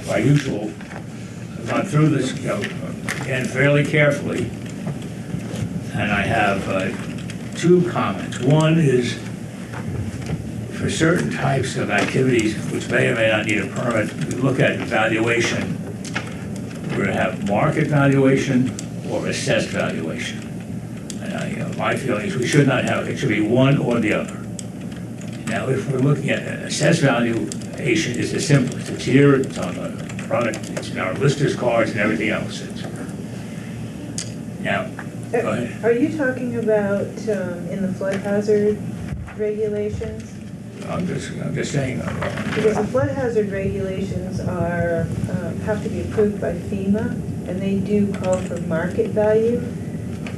my usual, I've gone through this, again, fairly carefully. And I have two comments. One is for certain types of activities which may or may not need a permit, we look at valuation. We're going to have market valuation or assessed valuation. And my feeling is we should not have, it should be one or the other. Now, if we're looking at assessed valuation, is the simplest. It's here, it's on the product, it's in our listers cards and everything else. Now, Go ahead.
Are you talking about in the flood hazard regulations?
I'm just saying,
Because the flood hazard regulations are, have to be approved by FEMA, and they do call for market value.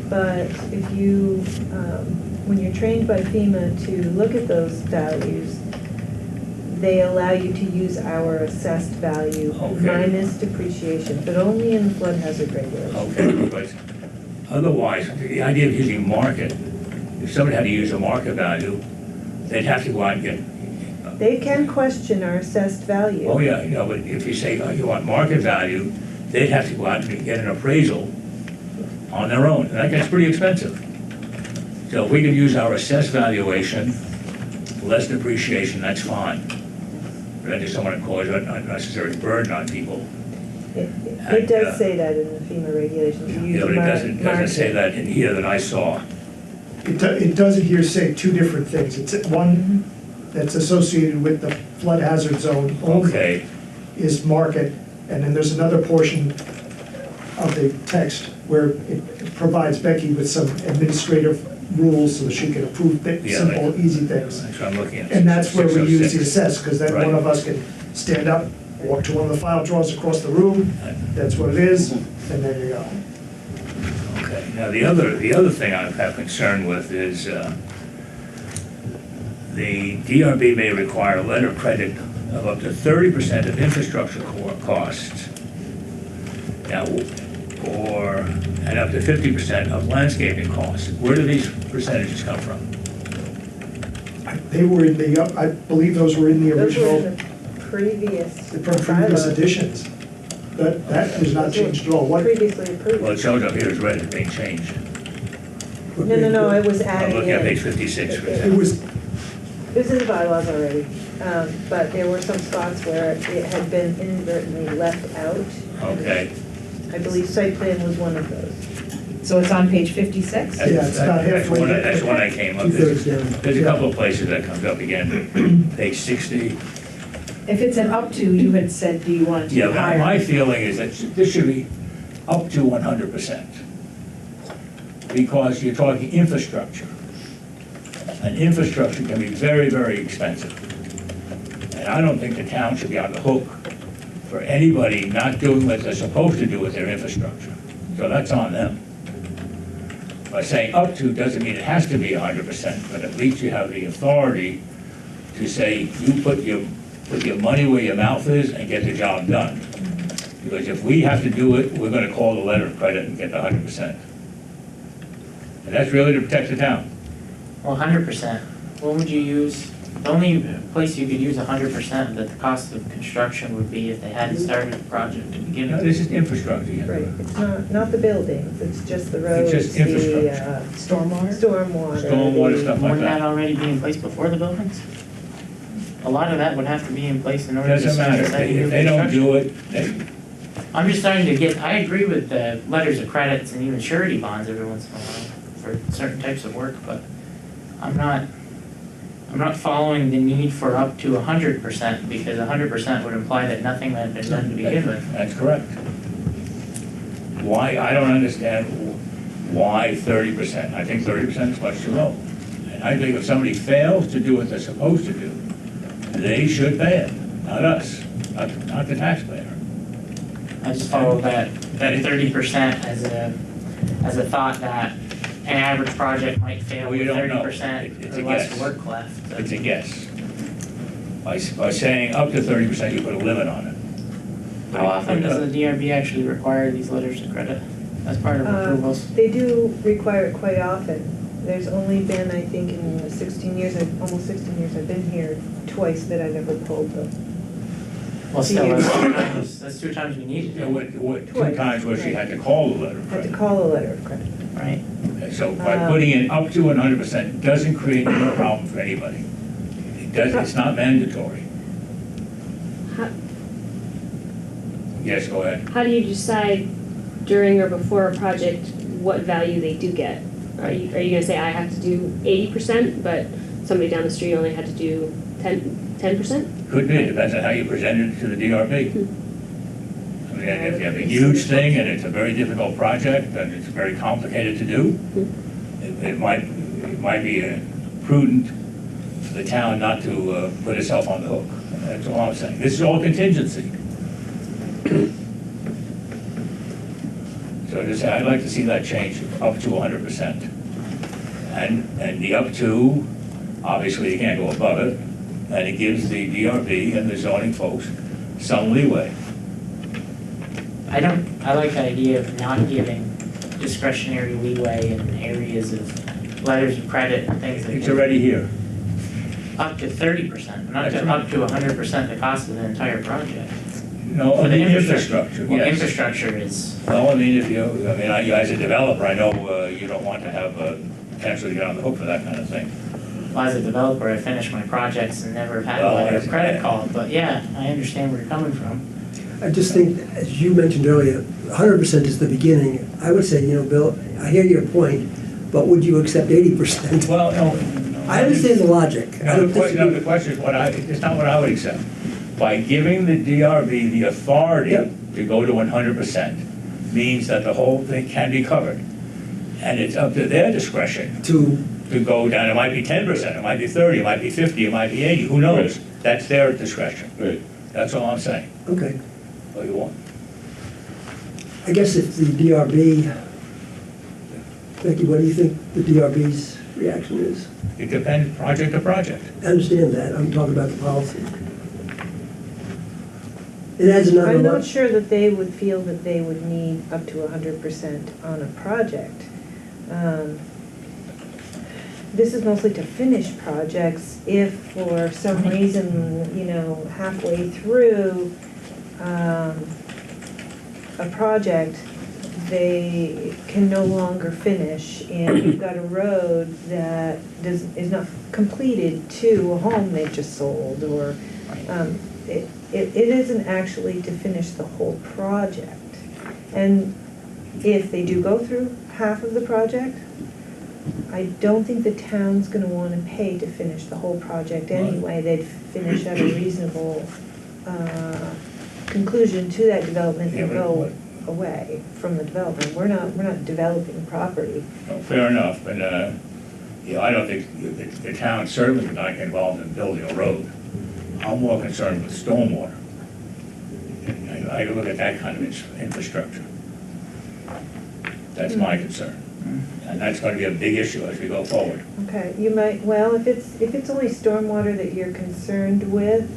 But if you, when you're trained by FEMA to look at those values, they allow you to use our assessed value minus depreciation, but only in the flood hazard regulations.
okay, but otherwise, the idea of using market, if somebody had to use a market value, they'd have to go out and get.
They can question our assessed value.
Oh, yeah, but if you say, oh, you want market value, they'd have to go out and get an appraisal on their own, and that gets pretty expensive. So if we could use our assessed valuation, less depreciation, that's fine. But I just don't want to cause an unnecessary burden on people.
It does say that in the FEMA regulations. You use
Yeah, but it doesn't
market.
say that in here that I saw.
It doesn't here say two different things. It's one that's associated with the flood hazard zone only
Okay,
is market, and then there's another portion of the text where it provides Becky with some administrative rules so that she can approve
Yeah,
simple, easy things.
that's what I'm looking at.
And that's where we use the
606.
assess, because then one
Right.
of us can stand up, walk to one of the file drawers across the room, that's what it is, and there you go.
Okay, now the other thing I have concern with is the DRB may require a letter of credit of up to 30% of infrastructure costs. Now, and up to 50% of landscaping costs. Where do these percentages come from?
They were in the, I believe those were in the
Those were
original,
in the previous
the previous
bylaw.
editions. That was not changed at all. What,
Previously approved.
Well, it shows up here as red as being changed.
No, it was
I'm
added
looking at page
in.
56. for
it
example.
was,
It was in the bylaws already, but there were some spots where it had been inadvertently left out.
Okay.
I believe site plan was one of those.
So it's on page 56?
Yeah, it's about halfway there.
That's when I came up.
Two-thirds down.
There's a couple of places that comes up again. Page 60.
If it's an up to, you had said, do you want it to be
Yeah,
higher?
my feeling is that this should be up to 100%. Because you're talking infrastructure. And infrastructure can be very, very expensive. And I don't think the town should be on the hook for anybody not doing what they're supposed to do with their infrastructure. So that's on them. By saying up to doesn't mean it has to be 100%, but at least you have the authority to say, you put your money where your mouth is and get the job done. Because if we have to do it, we're gonna call the letter of credit and get the 100%. And that's really to protect the town.
Well, 100%. What would you use? The only place you could use 100% that the cost of construction would be if they hadn't started the project to begin
No,
with.
this is infrastructure.
Right, it's not the buildings, it's just the roads,
just
the
infrastructure.
Stormwater?
stormwater.
Stormwater
the-
stuff like
Wouldn't that
that.
already be in place before the buildings? A lot of that would have to be in place in order to
Doesn't
start
matter,
any new
if they don't
construction.
do it,
I'm just starting to get, I agree with the letters of credits and even surety bonds every once in a while for certain types of work, but I'm not following the need for up to 100% because 100% would imply that nothing had been done to begin with.
that's correct. Why, I don't understand why 30%. I think 30% is much too low. And I think if somebody fails to do what they're supposed to do, they should pay it, not us, not the taxpayer.
I just follow that 30% as a thought that an average project might fail
Well, you
with
don't know.
30%
It's
or
a
less
guess.
work left.
It's a guess. By saying up to 30%, you put a limit on it.
How often does the DRB actually require these letters of credit as part of approvals?
They do require it quite often. There's only been, I think, in the almost 16 years I've been here, twice that I've ever pulled them.
Well, still, that's two times we needed
Yeah,
it,
two
Twice,
times where she
right.
had to call the letter of
Had to
credit.
call a letter of credit.
right?
And so by putting it up to 100% doesn't create any problem for anybody. It's not mandatory. Yes, go ahead.
How do you decide during or before a project what value they do get? Are you gonna say I have to do 80%, but somebody down the street only had to do 10%?
Could be, it depends on how you present it to the DRB. I And if you have a huge thing and it's a very difficult project and it's very complicated to do, it might be prudent for the town not to put itself on the hook. That's all I'm saying. This is all contingency. So just, I'd like to see that change up to 100%. And the up to, obviously you can't go above it, and it gives the DRB and the zoning folks some leeway.
I like the idea of not giving discretionary leeway in areas of letters of credit and things like that.
It's already here.
Up to 30%, not
That's
to,
right.
up to 100% the cost of the entire project.
No,
For
I
the
mean
infrastructure.
infrastructure,
Well,
yes.
infrastructure is,
Well, I mean, if you, as a developer, I know you don't want to have potentially get on the hook for that kind of thing.
well, as a developer, I finish my projects and never had a
Well,
letter of
that's-
credit called, but yeah, I understand where you're coming from.
I just think, as you mentioned earlier, 100% is the beginning. I would say, Bill, I hear your point, but would you accept 80%?
Well, no.
I understand the logic. I
No,
don't disagree.
the question is it's not what I would accept. By giving the DRB the authority
Yep.
to go to 100% means that the whole thing can be covered. And it's up to their discretion
To,
to go down. It might be 10%, it might be 30, it might be 50, it might be 80, who knows? That's their discretion.
Right.
That's all I'm saying.
okay.
What you want.
I guess if the DRB, Becky, what do you think the DRB's reaction is?
It depends project to project.
I understand that, I'm talking about the policy. It adds another
I'm not
lot.
sure that they would feel that they would need up to 100% on a project. This is mostly to finish projects. If for some reason, halfway through a project, they can no longer finish, and you've got a road that is not completed to a home they've just sold, or it isn't actually to finish the whole project. And if they do go through half of the project, I don't think the town's gonna wanna pay to finish the whole project anyway. They'd finish at a reasonable conclusion to that development and go away from the development. We're not developing property.
Well, fair enough, but, I don't think the town certainly would not get involved in building a road. I'm more concerned with stormwater. I look at that kind of infrastructure. That's my concern. And that's gonna be a big issue as we go forward.
Okay, you might, well, if it's only stormwater that you're concerned with,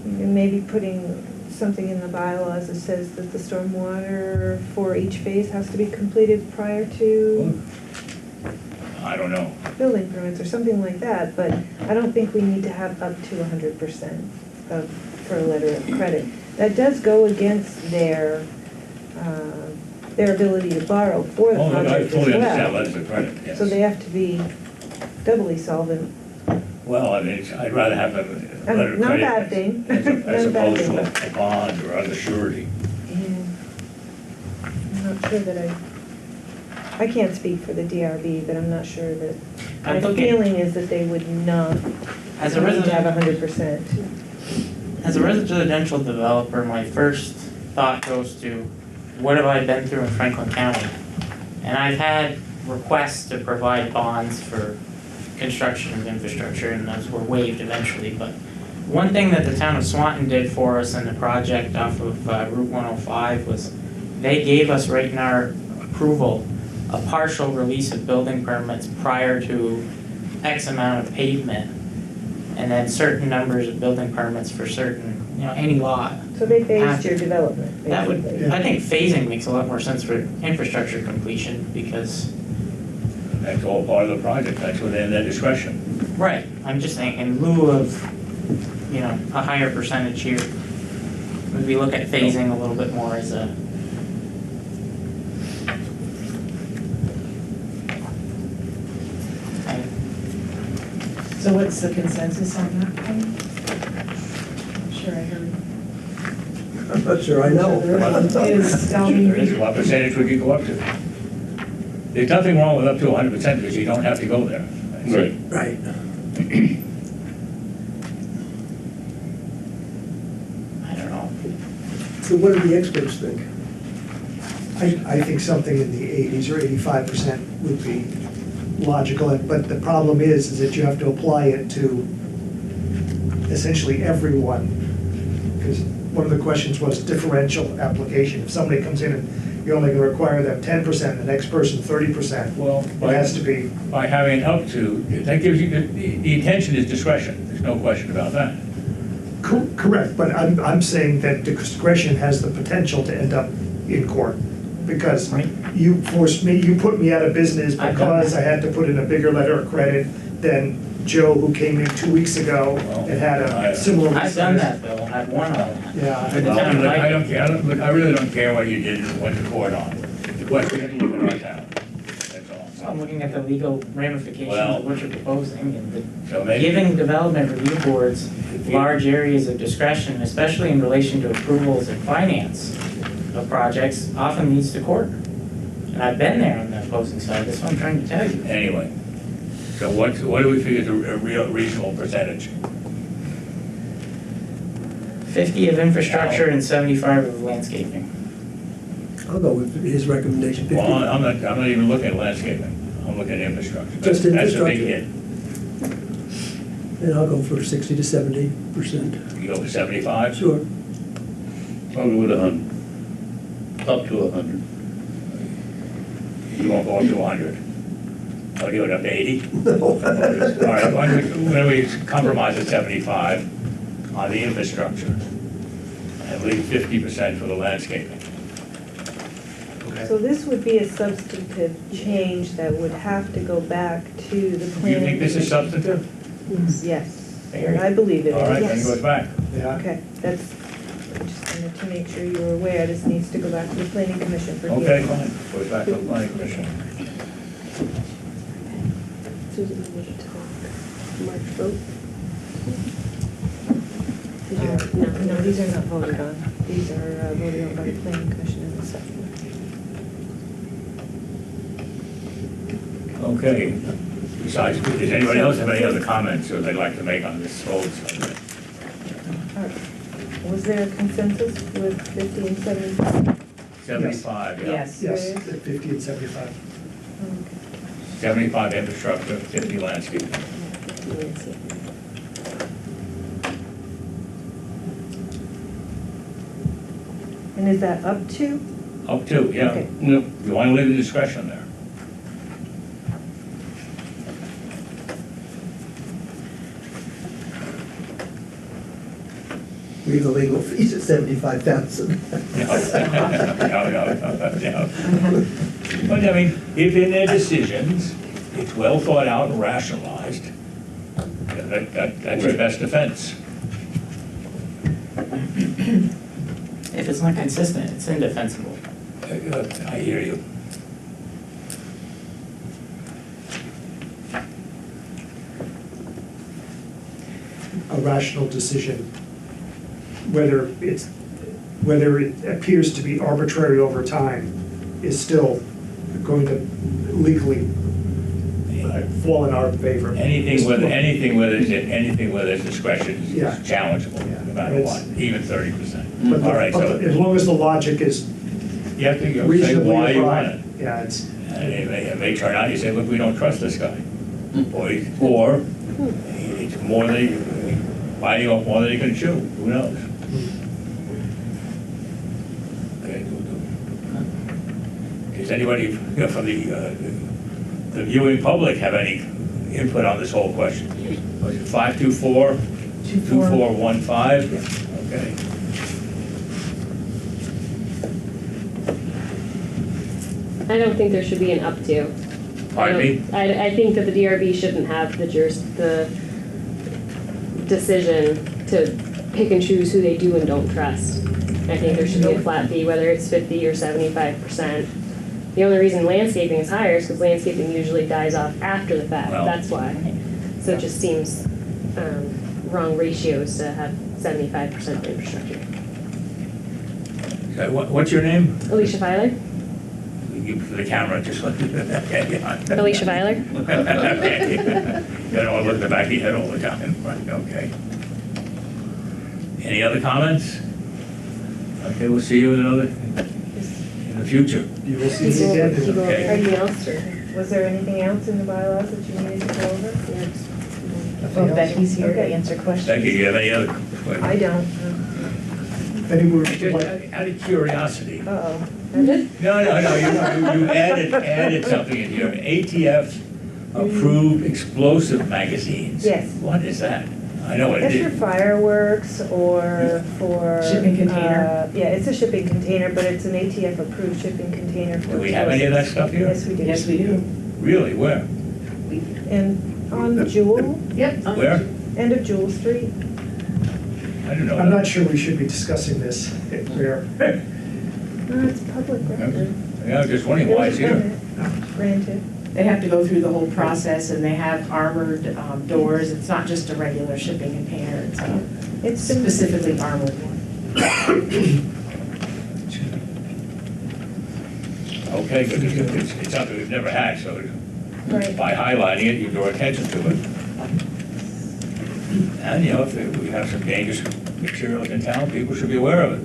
maybe putting something in the bylaws that says that the stormwater for each phase has to be completed prior to
I don't know.
building permits or something like that, but I don't think we need to have up to 100% for a letter of credit. That does go against their ability to borrow for the
Oh, I
project
fully
as
understand
well.
letters of credit, yes.
So they have to be doubly solvent.
Well, I mean, I'd rather have a letter of credit.
Not a bad thing.
As
Not a bad
opposed
thing.
to a bond or other surety.
Yeah. I'm not sure that I can't speak for the DRB, but I'm not sure that, my
I'm looking-
feeling is that they would not
As a
need to have
resident,
100%.
as a residential developer, my first thought goes to, what have I been through in Franklin County? And I've had requests to provide bonds for construction of infrastructure, and those were waived eventually, but one thing that the town of Swanton did for us in the project off of Route 105 was they gave us right in our approval a partial release of building permits prior to X amount of pavement, and then certain numbers of building permits for certain, any lot.
So they phased your development,
That would,
basically.
I think phasing makes a lot more sense for infrastructure completion, because,
That's all part of the project, that's within their discretion.
right, I'm just saying, in lieu of, a higher percentage here, maybe look at phasing a little bit more as a,
So what's the consensus on that point? I'm sure I heard.
I'm not sure I know.
Is,
There is, what percentage would you go up to? There's nothing wrong with up to 100% because you don't have to go there.
Right.
Right.
I don't know.
So what do the experts think?
I think something in the 80s or 85% would be logical, but the problem is that you have to apply it to essentially everyone. Because one of the questions was differential application. If somebody comes in and you're only gonna require them 10%, the next person 30%,
Well,
it has to be.
by having up to, that gives you, the intention is discretion, there's no question about that.
Correct, but I'm saying that discretion has the potential to end up in court. Because you forced me, you put me out of business because I had to put in a bigger letter of credit than Joe, who came in 2 weeks ago and had a similar.
I've done that, Bill, I've won on that.
Yeah.
For the town of
I don't
Mike.
care, I really don't care what you did and went to court on. The question is, look at our town, that's all.
So I'm looking at the legal ramifications
Well,
of what you're proposing and
So maybe.
giving development review boards large areas of discretion, especially in relation to approvals and finance of projects, often leads to court. And I've been there on the opposing side, that's what I'm trying to tell you.
Anyway, so what do we figure is a real reasonable percentage?
50 of infrastructure and 75 of landscaping.
I'll go with his recommendation, 50.
Well, I'm not even looking at landscaping, I'm looking at infrastructure.
Just
That's a big
infrastructure.
hit.
And I'll go for 60 to 70%.
You go for 75?
Sure.
I'll go with 100. Up to 100.
You won't go up to 100. I'll give it up to 80.
No.
All right, why don't we compromise at 75 on the infrastructure and leave 50% for the landscaping?
So this would be a substantive change that would have to go back to the
Do you
planning.
think this is
commission.
substantive?
Yes,
Very.
I believe it is.
All right, then it
Yes.
goes back.
Yeah.
Okay, that's, I just wanted to make sure you were aware, this needs to go back to the planning commission for
Okay,
hearing.
fine, goes back to the planning commission.
Susan, we need to go March vote?
No, these are not voted on. These are voted on by the planning commission in the second.
Okay, besides, does anybody else have any other comments or they'd like to make on this whole subject?
All right. Was there a consensus with 50 and 75?
75, yeah.
Yes.
Yes, 50 and 75.
Okay.
75 infrastructure, 50 landscaping.
And is that up to?
Up to, yeah.
Okay.
Yep.
You want to leave the discretion there.
Leave the legal fees at 75,000.
No. But I mean, if in their decisions, it's well thought out and rationalized, that's your best defense.
If it's not consistent, it's indefensible.
I hear you.
A rational decision, whether it appears to be arbitrary over time, is still going to legally fall in our favor.
Anything where there's discretion
Yeah.
is challengeable, no matter what, even 30%.
But
All right,
but
so
as long as the logic is
you have to say
reasonably
why you want it.
applied, yeah, it's,
And it may turn out, you say, look, we don't trust this guy. Or it's more than, biting off more than he can chew, who knows? Okay. Does anybody from the viewing public have any input on this whole question? Was it 524? 2415? Okay.
I don't think there should be an up to.
Pardon me?
I think that the DRB shouldn't have the decision to pick and choose who they do and don't trust. I think there should be a flat fee, whether it's 50 or 75%. The only reason landscaping is higher is because landscaping usually dies off after the fact,
Well.
that's why. So it just seems wrong ratios to have 75% for infrastructure.
Okay, what's your name?
Alicia Filer?
You, for the camera, just look at that.
Alicia Filer?
Okay. You don't want to look at the back of your head all the time, right, okay. Any other comments? Okay, we'll see you in the future.
You will see me again.
Okay.
Anything else, or was there anything else in the bylaws that you needed to go over?
Well, Becky's here to
Okay.
answer questions.
Becky, do you have any other questions?
I don't.
Any more?
Just out of curiosity.
Uh-oh.
No, you added something in here. ATF approved explosive magazines.
Yes.
What is that? I know what it
That's for
is.
fireworks or for.
Shipping container.
Yeah, it's a shipping container, but it's an ATF approved shipping container. For
Do we have any of that stuff here?
Yes, we do.
Yes, we do.
Really, where?
And on Jewel,
Yep.
Where?
end of Jewel Street.
I don't know.
I'm not sure we should be discussing this. We're,
No, it's public record.
Yeah, I'm just wondering why it's here.
Granted.
They have to go through the whole process, and they have armored doors. It's not just a regular shipping container, it's a
It's been,
specifically armored one.
Okay, because it's something we've never had, so
right.
by highlighting it, you draw attention to it. And, you know, if we have some dangerous materials in town, people should be aware of it.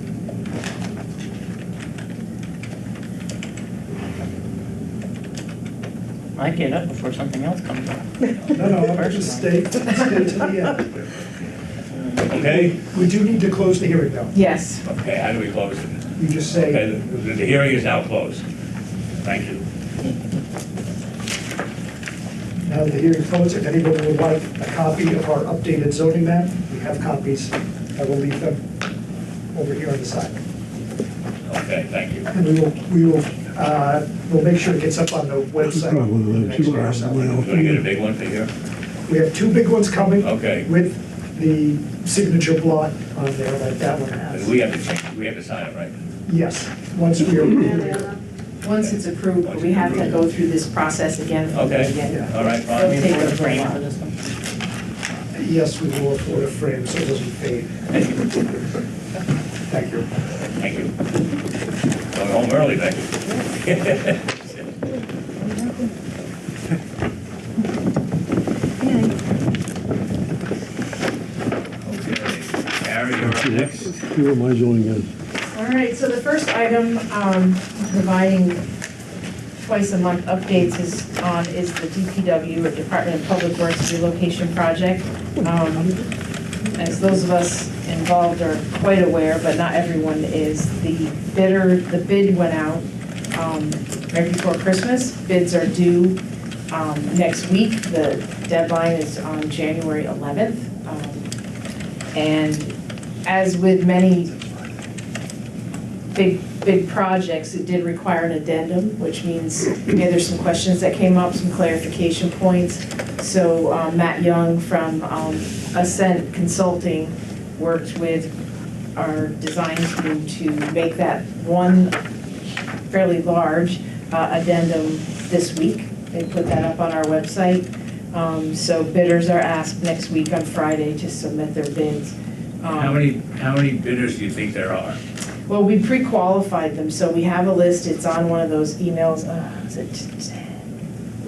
Might get up before something else comes up.
no, I'll just stay to the end.
Okay?
We do need to close the hearing though.
Yes.
Okay, how do we close it?
You just say,
Okay, the hearing is now closed. Thank you.
now that the hearing closed, if anybody would like a copy of our updated zoning map, we have copies. I will leave them over here on the side.
Okay, thank you.
And we'll make sure it gets up on the website. in the next day or so.
We're gonna get a big one for here?
We have two big ones coming.
Okay.
With the signature block on there like that one
But
has.
we have to change, we have to sign it, right?
Yes, once we are.
Once it's approved, but we have to go through this process again.
Okay,
Again.
all right,
It'll
fine.
take a
Frame
while.
for this one.
Yes, we will afford a frame so it doesn't fade. Thank you.
Thank you. Going home early, Becky. Okay, Gary, you're up next.
See what my zoning is.
All right, so the first item, providing twice a month updates is the DPW, or Department of Public Works relocation project. As those of us involved are quite aware, but not everyone is, the bid went out right before Christmas. Bids are due next week. The deadline is on January 11th. And as with many big projects, it did require an addendum, which means there's some questions that came up, some clarification points. So Matt Young from Ascent Consulting worked with our design team to make that one fairly large addendum this week. They put that up on our website. So bidders are asked next week on Friday to submit their bids.
How many bidders do you think there are?
Well, we pre-qualified them, so we have a list. It's on one of those emails. Is it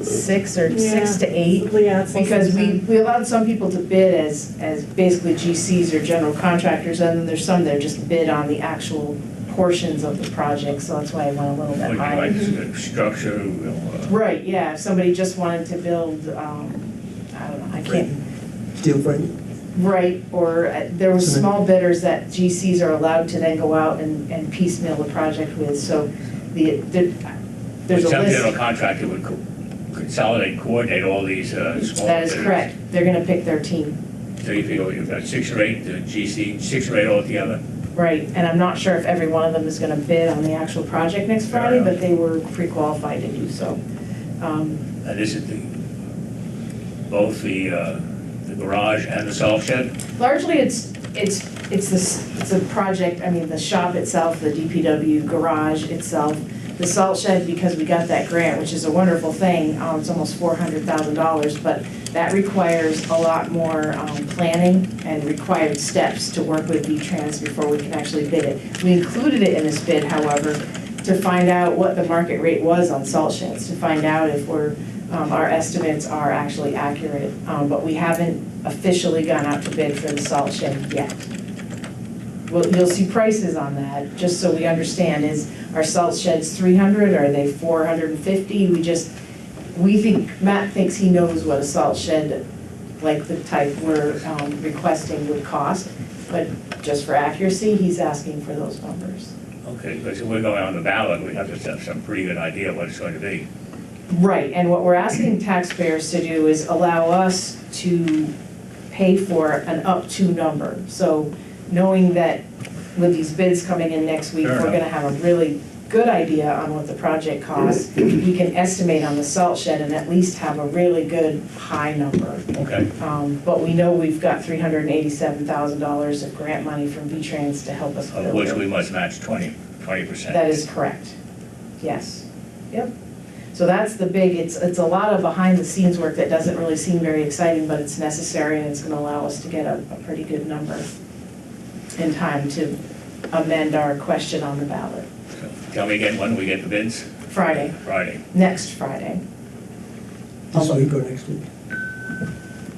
6 to 8?
Yeah,
Because we allowed some people to bid as basically GCs or general contractors, and then there's some that just bid on the actual portions of the project, so that's why I went a little bit higher.
Like structure?
Right, yeah, if somebody just wanted to build, I don't know, I can't,
Steel frame.
right, or there were small bidders that GCs are allowed to then go out and piecemeal the project with, so there's a
Some general
list.
contractor would consolidate, coordinate all these small bidders.
That is correct, they're gonna pick their team.
So you figure you've got 6 or 8 GC, 6 or 8 altogether?
Right, and I'm not sure if every one of them is gonna bid on the actual project next Friday, but they were pre-qualified to do so.
And this is both the garage and the salt shed?
Largely, it's a project, I mean, the shop itself, the DPW garage itself, the salt shed, because we got that grant, which is a wonderful thing, it's almost $400,000, but that requires a lot more planning and required steps to work with V-Trans before we can actually bid it. We included it in this bid, however, to find out what the market rate was on salt sheds, to find out if our estimates are actually accurate, but we haven't officially gone out to bid for the salt shed yet. well, you'll see prices on that, just so we understand, is our salt sheds 300, are they 450? We think, Matt thinks he knows what a salt shed, like the type we're requesting, would cost, but just for accuracy, he's asking for those numbers.
Okay, but if we're going on the ballot, we have to have some pretty good idea what it's going to be.
Right, and what we're asking taxpayers to do is allow us to pay for an up to number. So knowing that with these bids coming in next week,
Fair
we're
enough.
gonna have a really good idea on what the project costs. We can estimate on the salt shed and at least have a really good high number.
Okay,
But we know we've got $387,000 of grant money from V-Trans to help us
of
build
which
it.
we must match 20%.
That is correct. Yes. Yep. So that's the big, it's a lot of behind the scenes work that doesn't really seem very exciting, but it's necessary and it's gonna allow us to get a pretty good number in time to amend our question on the ballot.
So, tell me again, when we get the bids?
Friday,
Friday.
next Friday.
This week or next week?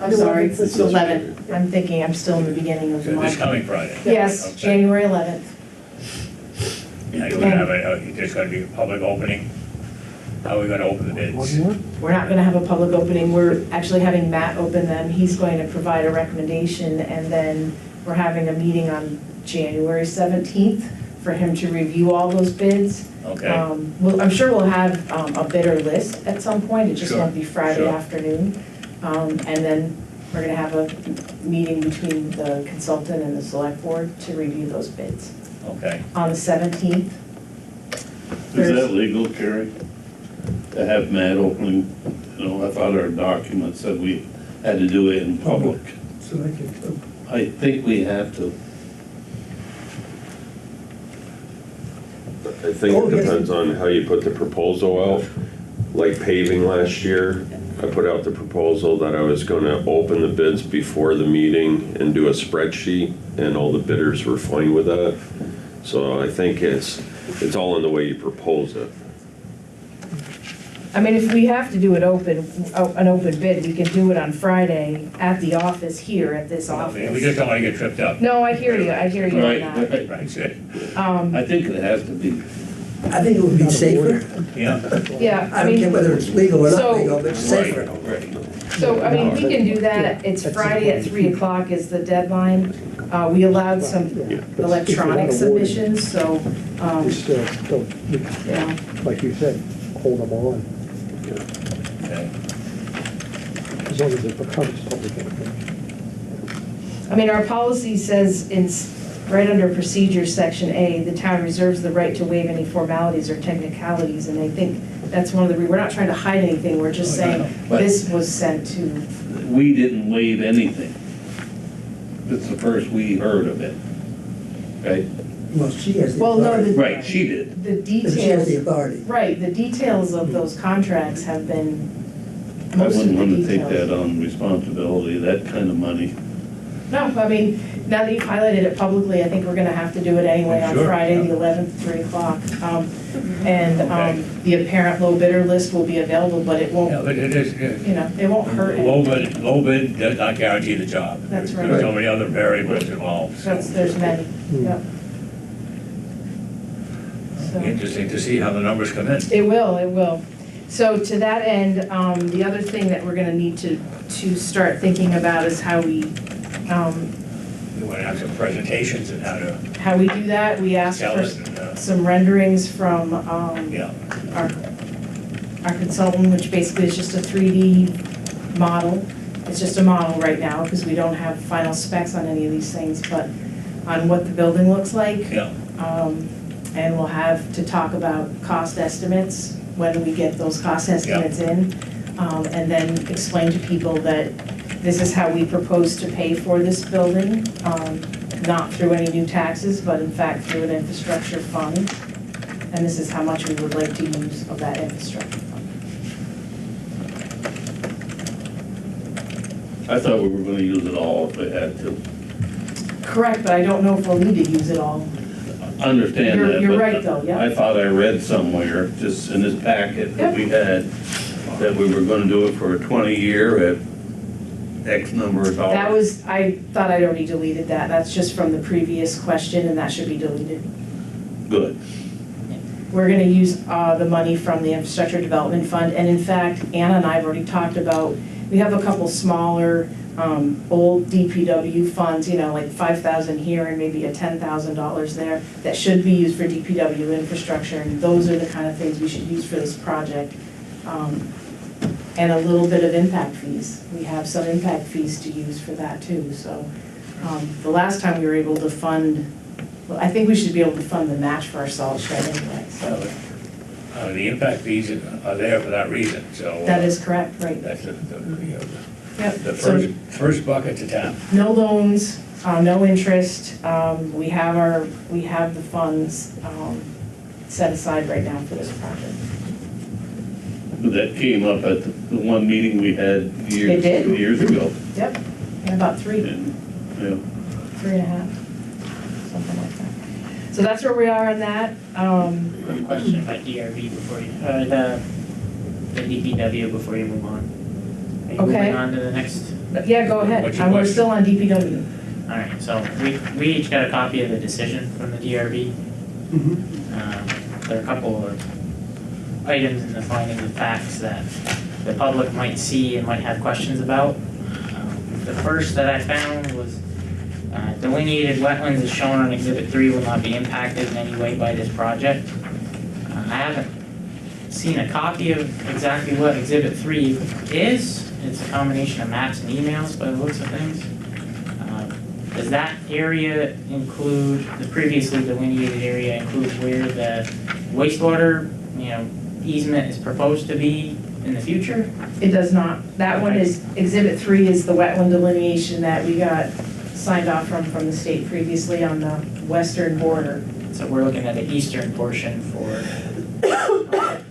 I'm sorry, it's the 11th. I'm thinking, I'm still in the beginning of the
So this
month.
coming Friday?
Yes,
Okay.
January 11th.
Yeah, you're gonna have there's gonna be a public opening? How are we gonna open the bids?
We're not gonna have a public opening, we're actually having Matt open them, he's going to provide a recommendation, and then we're having a meeting on January 17th for him to review all those bids.
Okay,
Well, I'm sure we'll have a bidder list at some point, it just
Sure,
won't be Friday
sure.
afternoon. And then we're gonna have a meeting between the consultant and the select board to review those bids.
okay.
On the 17th.
Is that legal, Carrie? To have Matt opening, you know, I thought our document said we had to do it in public.
So I can,
I think we have to.
I think
Oh,
it
yes.
depends on how you put the proposal out. Like paving last year, I put out the proposal that I was gonna open the bids before the meeting and do a spreadsheet, and all the bidders were fine with that. So I think it's all in the way you propose it.
I mean, if we have to do it an open bid, we can do it on Friday at the office here, at this
We
office.
just don't wanna get tripped up.
No, I hear you on
Right,
that.
right.
Right, good.
I think it has to be.
I think it would be safer.
Yeah,
Yeah,
I don't care whether it's legal or
So-
not legal, but it's safer.
So, I mean, we can do that, it's Friday at 3 o'clock is the deadline. We allowed some electronic submissions, so,
Just, don't,
yeah.
like you said, hold them on,
okay.
as long as it becomes public information.
I mean, our policy says right under procedures, section A, the town reserves the right to waive any formalities or technicalities, and I think that's one of we're not trying to hide anything, we're just saying
But-
this was sent to,
We didn't waive anything. It's the first we heard of it. Right?
Well, she has the
well, no,
authority.
Right, she did.
the
But she has the
details,
authority.
right, the details of those contracts have been,
I
most of
wouldn't
the
want to take
details.
that on responsibility, that kind of money.
No, I mean, now that you've highlighted it publicly, I think we're gonna have to do it anyway on
Sure,
Friday,
yeah.
the 11th, 3 o'clock. And
Okay.
the apparent low bidder list will be available, but it
Yeah,
won't,
but it is,
you know, it won't hurt.
low bid does not guarantee the job.
That's right.
There's so many other variables involved. so
There's many, yeah. So,
Interesting to see how the numbers come in.
it will. So to that end, the other thing that we're gonna need to start thinking about is how we
We want to have some presentations and how to
do that. We asked
sell
for
it and,
some renderings from,
yeah.
our consultant, which basically is just a 3D model. It's just a model right now, because we don't have final specs on any of these things, but on what the building looks like.
Yeah,
And we'll have to talk about cost estimates, when we get those cost estimates in. And then explain to people that this is how we propose to pay for this building, not through any new taxes, but in fact through an infrastructure fund. And this is how much we would like to use of that infrastructure fund.
I thought we were gonna use it all if we had to.
Correct, but I don't know if we'll need to use it all.
Understand that.
You're
but
right, though, yeah.
I thought I read somewhere, just in this packet that we had, that we were gonna do it for a 20-year at X number of dollars.
That was, I thought I'd already deleted that. That's just from the previous question, and that should be deleted.
Good.
We're gonna use the money from the Infrastructure Development Fund, and in fact, Anna and I have already talked about, we have a couple smaller, old DPW funds, you know, like 5,000 here and maybe a $10,000 there, that should be used for DPW infrastructure, and those are the kind of things we should use for this project. And a little bit of impact fees. We have some impact fees to use for that too, so. The last time we were able to fund, well, I think we should be able to fund the match for our salt shed anyway, so.
The impact fees are there for that reason, so.
That is correct, right.
That's
Yep.
the
So
first bucket to tap.
no loans, no interest. We have the funds set aside right now for this project.
That came up at the one meeting we had
It did?
years ago.
Yep, in about three.
And, yeah.
3.5, something like that. So that's where we are on that.
Quick question about DRB before you, the DPW before you move on. Are you
Okay.
moving on to the next?
Yeah, go ahead.
What's your
We're
question?
still on DPW.
All right, so we each got a copy of the decision from the DRB. There are a couple of items in the findings of facts that the public might see and might have questions about. The first that I found was delineated wetlands as shown on Exhibit 3 will not be impacted in any way by this project. I haven't seen a copy of exactly what Exhibit 3 is. It's a combination of maps and emails by the looks of things. Does that area include, the previously delineated area include where the wastewater, easement is proposed to be in the future?
It does not. That one is, Exhibit 3 is the wetland delineation that we got signed off from the state previously on the western border.
So we're looking at the eastern portion for,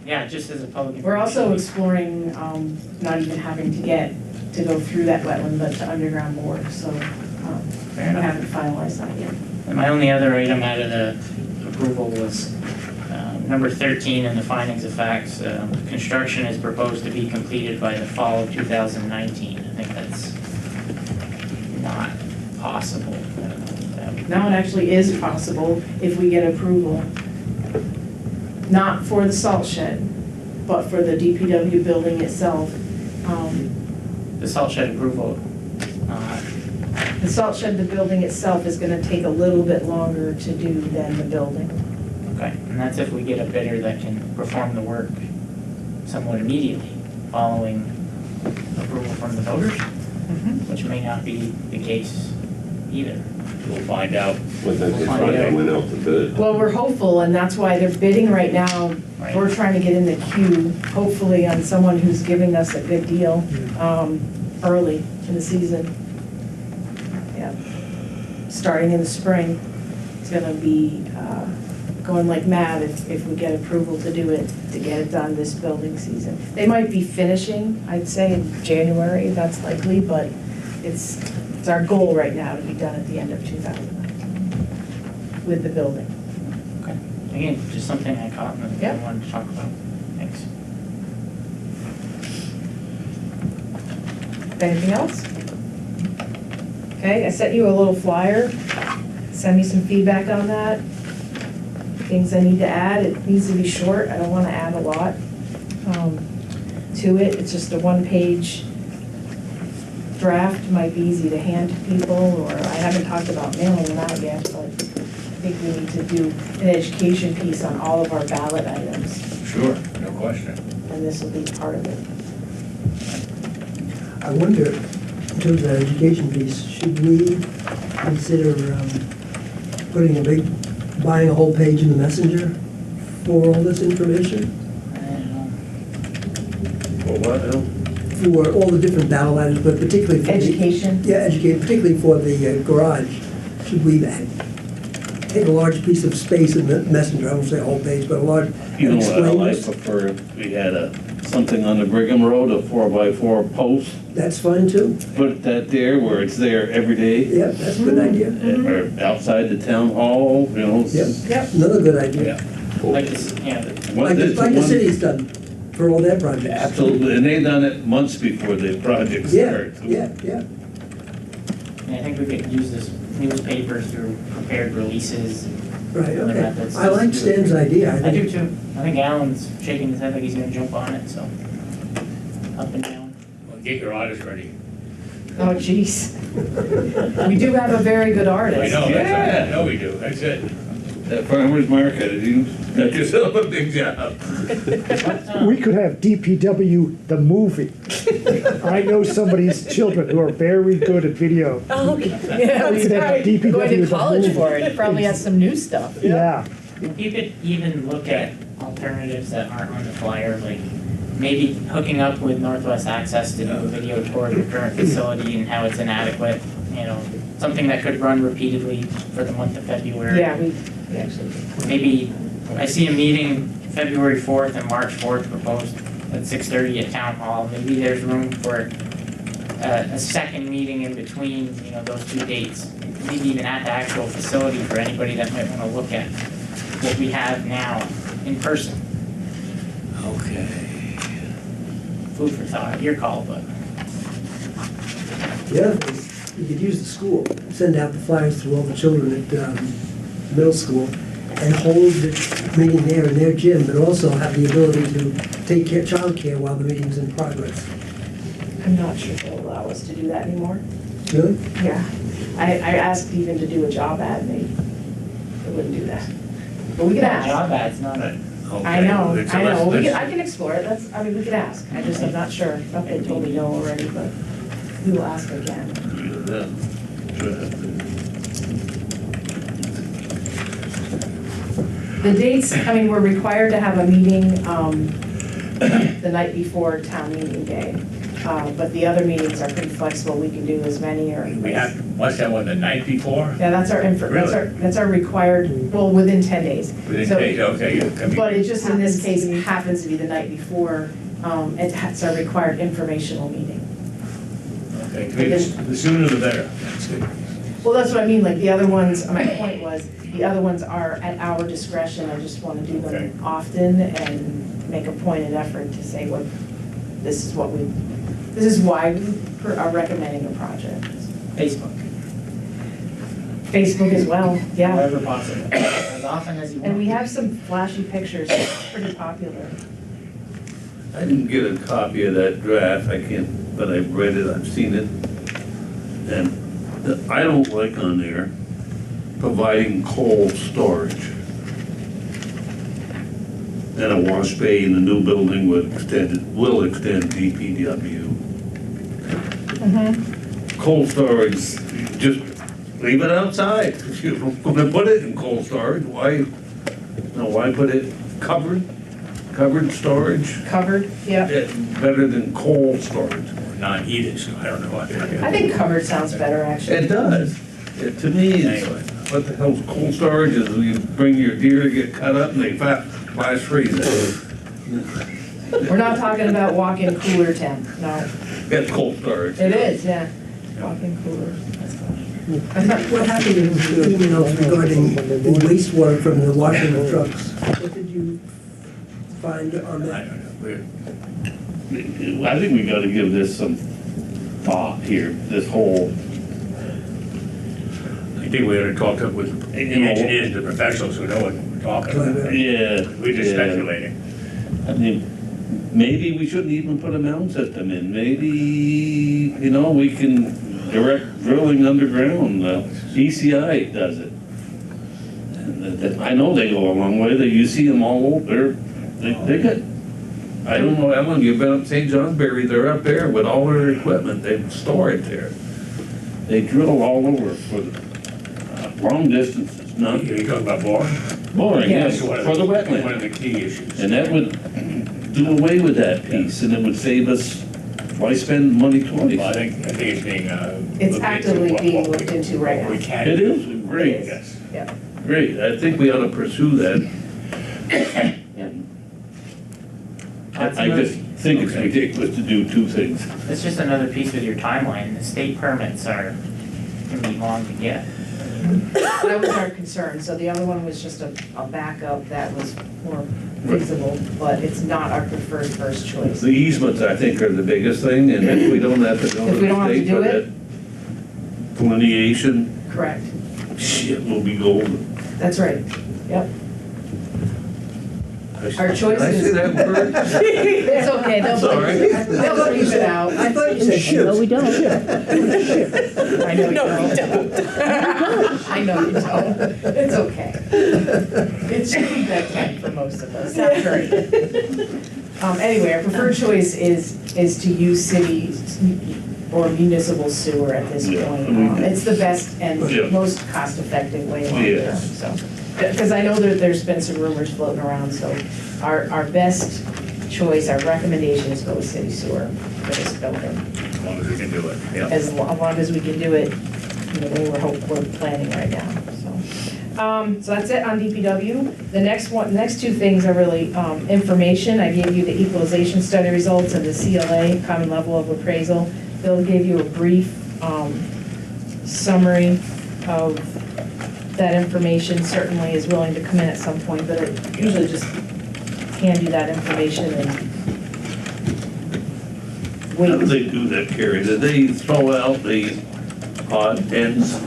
yeah, just as a public.
We're also exploring not even having to go through that wetland, but to underground bore, so we haven't finalized that yet.
And my only other item out of the approval was number 13 in the findings of facts. Construction is proposed to be completed by the fall of 2019. I think that's not possible.
Now it actually is possible if we get approval. Not for the salt shed, but for the DPW building itself.
The salt shed approval,
The salt shed, the building itself is gonna take a little bit longer to do than the building.
okay, and that's if we get a bidder that can perform the work somewhat immediately following approval from the voters, which may not be the case either.
We'll find out.
When they went out to bid.
Well, we're hopeful, and that's why they're bidding right now.
Right.
We're trying to get in the queue, hopefully on someone who's giving us a good deal, early in the season. Yeah. Starting in the spring, it's gonna be, going like mad if we get approval to do it, to get it done this building season. They might be finishing, I'd say in January, that's likely, but it's our goal right now to be done at the end of 2019 with the building.
Okay, again, just something I caught and I
Yep.
wanted to talk about. Thanks.
Anything else? Okay, I sent you a little flyer. Send me some feedback on that. Things I need to add. It needs to be short. I don't want to add a lot to it. It's just a one-page draft. Might be easy to hand to people, or I haven't talked about mailing them out yet, but I think we need to do an education piece on all of our ballot items,
Sure, no question.
and this will be part of it.
I wonder, in terms of that education piece, should we consider buying a whole page in the Messenger for all this information?
I don't know.
Well, what now?
For all the different ballot items, but particularly for
Education.
particularly for the garage. Should we take a large piece of space in the Messenger, I won't say a whole page, but a large,
You know what
explain
I
this?
prefer, if we had something on the Brigham Road, a 4x4 post,
That's fine too.
put that there where it's there every day,
Yeah, that's a good idea.
or outside the town hall,
Yep, another good idea.
Yeah.
Like this, yeah,
What
Like
is
the
one-
city's done. for all their projects.
Absolutely, and they done it months before the project
Yeah,
started.
yeah.
And I think we could use this newspaper through prepared releases.
Right,
Other
okay.
methods.
I like Stan's idea.
I do too. I think Alan's shaking his head like he's gonna jump on it, so. Up and down.
Well, get your artist ready.
Oh, jeez. We do have a very good artist.
I know,
Yeah.
I know we do, that's it.
That farmer's market, you got yourself a big job.
We could have DPW the movie. I know somebody's children who are very good at video.
Oh, okay. Yeah,
We
that's
could have
right.
DPW
Going to
the
college
movie.
for it. Probably has some new stuff.
Yeah.
You could even look at alternatives that aren't on the flyer, like maybe hooking up with Northwest Access to do a video tour of the current facility and how it's inadequate, you know, something that could run repeatedly for the month of February.
Yeah, we actually.
Maybe, I see a meeting February 4th and March 4th proposed at 6:30 at Town Hall. Maybe there's room for a second meeting in between, you know, those two dates. Maybe even at the actual facility for anybody that might want to look at what we have now in person.
Okay.
Food for thought, your call, but.
The other thing, you could use the school, send out the flyers to all the children at middle school and hold the meeting there in their gym, but also have the ability to take care, childcare while the meeting's in progress.
I'm not sure they'll allow us to do that anymore.
Really?
Yeah. I asked even to do a job ad, and they wouldn't do that. But we could ask.
Job ads, not a.
I know.
Okay, so let's-
I can explore it. We could ask. I just am not sure. Not they told me no already, but we will ask again. The dates, I mean, we're required to have a meeting the night before town meeting day. But the other meetings are pretty flexible. We can do as many or.
We must have one the night before,
Yeah, that's our that's our required, well, within 10 days.
within
So-
days, okay.
But it just, in this case, happens to be the night before. It's our required informational meeting.
Okay, the sooner the better, that's good.
Well, that's what I mean, like the other ones, my point was, the other ones are at our discretion. I just want to do
Okay.
them often and make a pointed effort to say what, this is why we are recommending a project.
Facebook,
Facebook as well, yeah.
wherever possible, as often as you want.
And we have some flashy pictures, it's pretty popular.
I didn't get a copy of that draft, I can't, but I've read it, I've seen it. And I don't like on there providing cold storage. And a wash bay in the new building will extend DPW. Cold storage, just leave it outside. If you're gonna put it in cold storage, why put it covered storage?
Covered, yeah.
Yeah, better than cold storage.
Non-heated, so I don't know what.
I think covered sounds better, actually.
It does. To me, it's,
Anyway.
what the hell's cold storage is, you bring your deer to get cut up and they flash freeze it.
We're not talking about walk-in cooler temp, no.
That's cold storage.
It is, yeah. Walk-in cooler, that's fine.
What happened in the emails regarding the wastewater from the washing of trucks? What did you find on
I
that?
don't know,
I think we gotta give this some thought here, this whole,
I think we ought to talk with the engineers, the professionals who know what we're talking about.
yeah.
We're just
yeah.
speculating.
I mean, maybe we shouldn't even put a mound system in. Maybe, we can direct drilling underground. ECI does it. And I know they go a long way. You see them all over. They get, I don't know, Ellen, you've been up St. Johnsbury, they're up there with all their equipment. They store it there. They drill all over for long distances, not
You're talking about boring?
boring, yes,
That's
for the
one
wetland.
of the key issues.
And that would do away with that piece, and it would save us, why spend money twice?
Well, I think it's being,
It's
looked into
actively
what
being
we-
looked into right
what we
now.
can
It
do.
is? Great.
It is.
Yes.
Yeah.
Great, I think we ought to pursue that. I just think it's ridiculous to do two things.
It's just another piece with your timeline. The state permits can be long to get.
That was our concern, so the other one was just a backup that was more feasible, but it's not our preferred first choice.
The easements, I think, are the biggest thing, and if we don't have to go to
If we don't
the
have to
state
do
for
it?
that delineation,
Correct,
shit will be golden.
that's right, yep. Our choice
Did I say
is.
that word?
It's okay,
Sorry.
they'll leave it out.
I thought you said shoot.
No, we don't.
I know you don't. I know you don't. It's okay. It's should be bedtime for most of us, that's right. Anyway, our preferred choice is to use city or municipal sewer at this
Yeah.
point. It's the best and
Yeah.
most cost-effective way long term,
Yes.
so. Because I know that there's been some rumors floating around, so our best choice, our recommendation is go with city sewer for this building.
As long as we can do it, yeah.
As long as we can do it the way we're planning right now, so. So that's it on DPW. The next two things are really information. I gave you the equalization study results and the CLA, common level of appraisal. Bill gave you a brief summary of that information. Certainly is willing to come in at some point, but I usually just hand you that information and
How do
wait.
they do that, Carrie? Do they throw out the odd ends?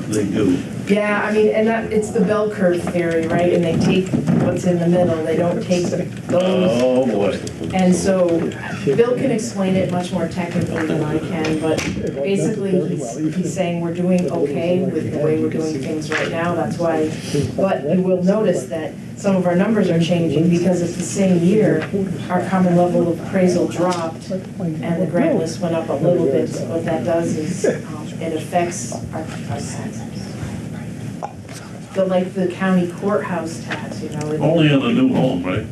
They do.
Yeah, I mean, and that, it's the bell curve theory, right? And they take what's in the middle, they don't take those.
Oh, boy.
And so Bill can explain it much more technically than I can, but basically he's saying we're doing okay with the way we're doing things right now, that's why. But you will notice that some of our numbers are changing because it's the same year, our common level of appraisal dropped and the grant list went up a little bit. So what that does is it affects our taxes. Like the county courthouse tax, you know.
Only on the new home, right?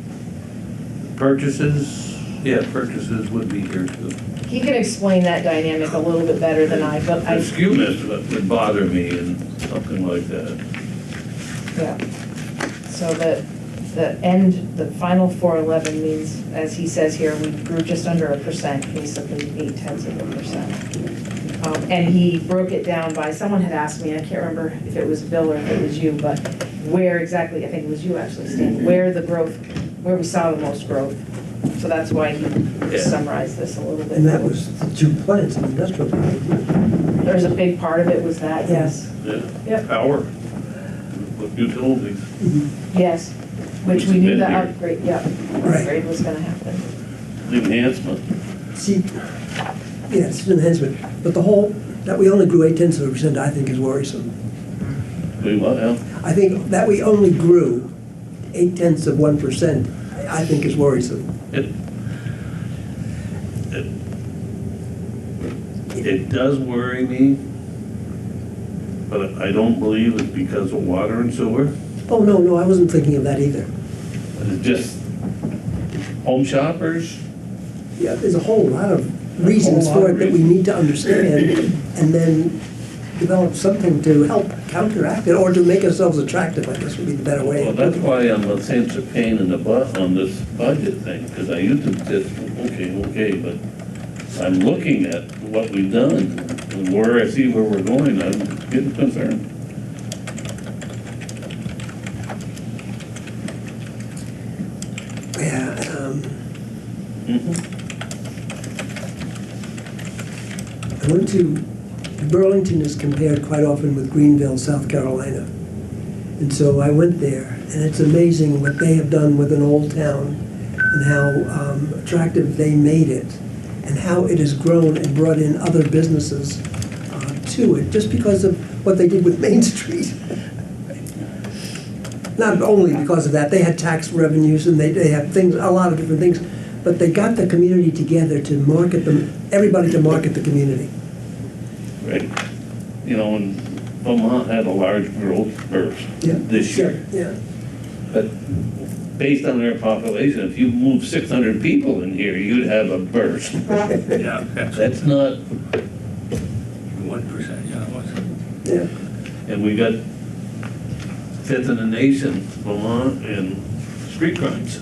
Purchases, yeah, purchases would be here too.
He can explain that dynamic a little bit better than I, but
The skewness would bother me and something like that.
yeah. So the final 411 means, as he says here, we grew just under 1%, basically 0.8%. And he broke it down by, someone had asked me, I can't remember if it was Bill or if it was you, but where exactly, I think it was you actually, Stan, where we saw the most growth. So that's why he summarized this a little bit.
And that was the 2 plants in the industrial park.
There's a big part of it was that, yes.
Yeah.
Yep.
Power with utilities.
Yes, which we knew the
Been here.
upgrade, yeah,
Right.
upgrade was gonna happen.
Enhancement.
See, yeah, it's an enhancement, but the whole, that we only grew 0.8%, I think is worrisome.
We what now?
I think that we only grew 0.8%, I think is worrisome.
It does worry me, but I don't believe it's because of water and sewer.
Oh, no, I wasn't thinking of that either.
It's just home shoppers.
Yeah, there's a whole lot of reasons for it that we need to understand and then develop something to help counteract it or to make ourselves attractive, I guess would be the better way.
Well, that's why I'm a sense of pain in the butt on this budget thing, because I used to just, okay, but I'm looking at what we've done and where I see where we're going, I'm getting concerned.
Yeah, I went to, Burlington is compared quite often with Greenville, South Carolina. And so I went there, and it's amazing what they have done with an old town and how attractive they made it and how it has grown and brought in other businesses to it just because of what they did with Main Street. Not only because of that, they had tax revenues and they have things, a lot of different things, but they got the community together to market them, everybody to market the community.
Right. You know, and Vermont had a large growth burst this year.
Yeah.
But based on their population, if you move 600 people in here, you'd have a burst.
Yeah,
That's not,
1%, yeah, it was.
Yeah.
and we got fifth in the nation, Vermont, and street crimes.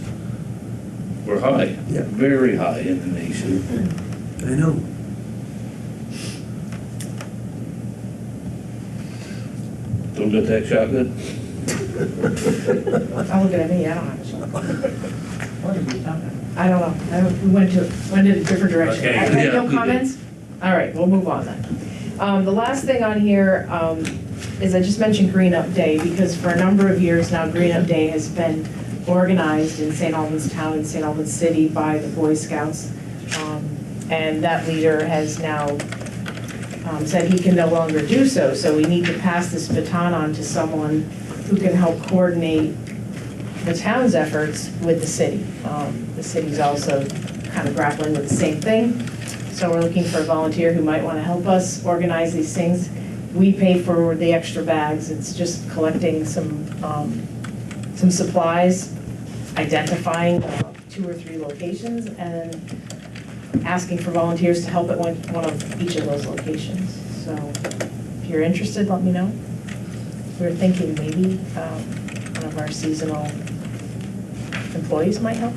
We're high,
Yeah.
very high in the nation.
I know.
So Still got that shotgun?
I'm looking at me, I don't have a shot.
What are you talking about?
I don't know, we went in a different direction.
Okay,
I have no
yeah, we did.
comments? All right, we'll move on then. The last thing on here is I just mentioned Green Up Day, because for a number of years now, Green Up Day has been organized in St. Albans Town and St. Albans City by the Boy Scouts. And that leader has now said he can no longer do so, so we need to pass this baton on to someone who can help coordinate the town's efforts with the city. The city's also kind of grappling with the same thing, so we're looking for a volunteer who might want to help us organize these things. We pay for the extra bags, it's just collecting some supplies, identifying 2 or 3 locations, and asking for volunteers to help at one of each of those locations. So if you're interested, let me know. We were thinking maybe one of our seasonal employees might help.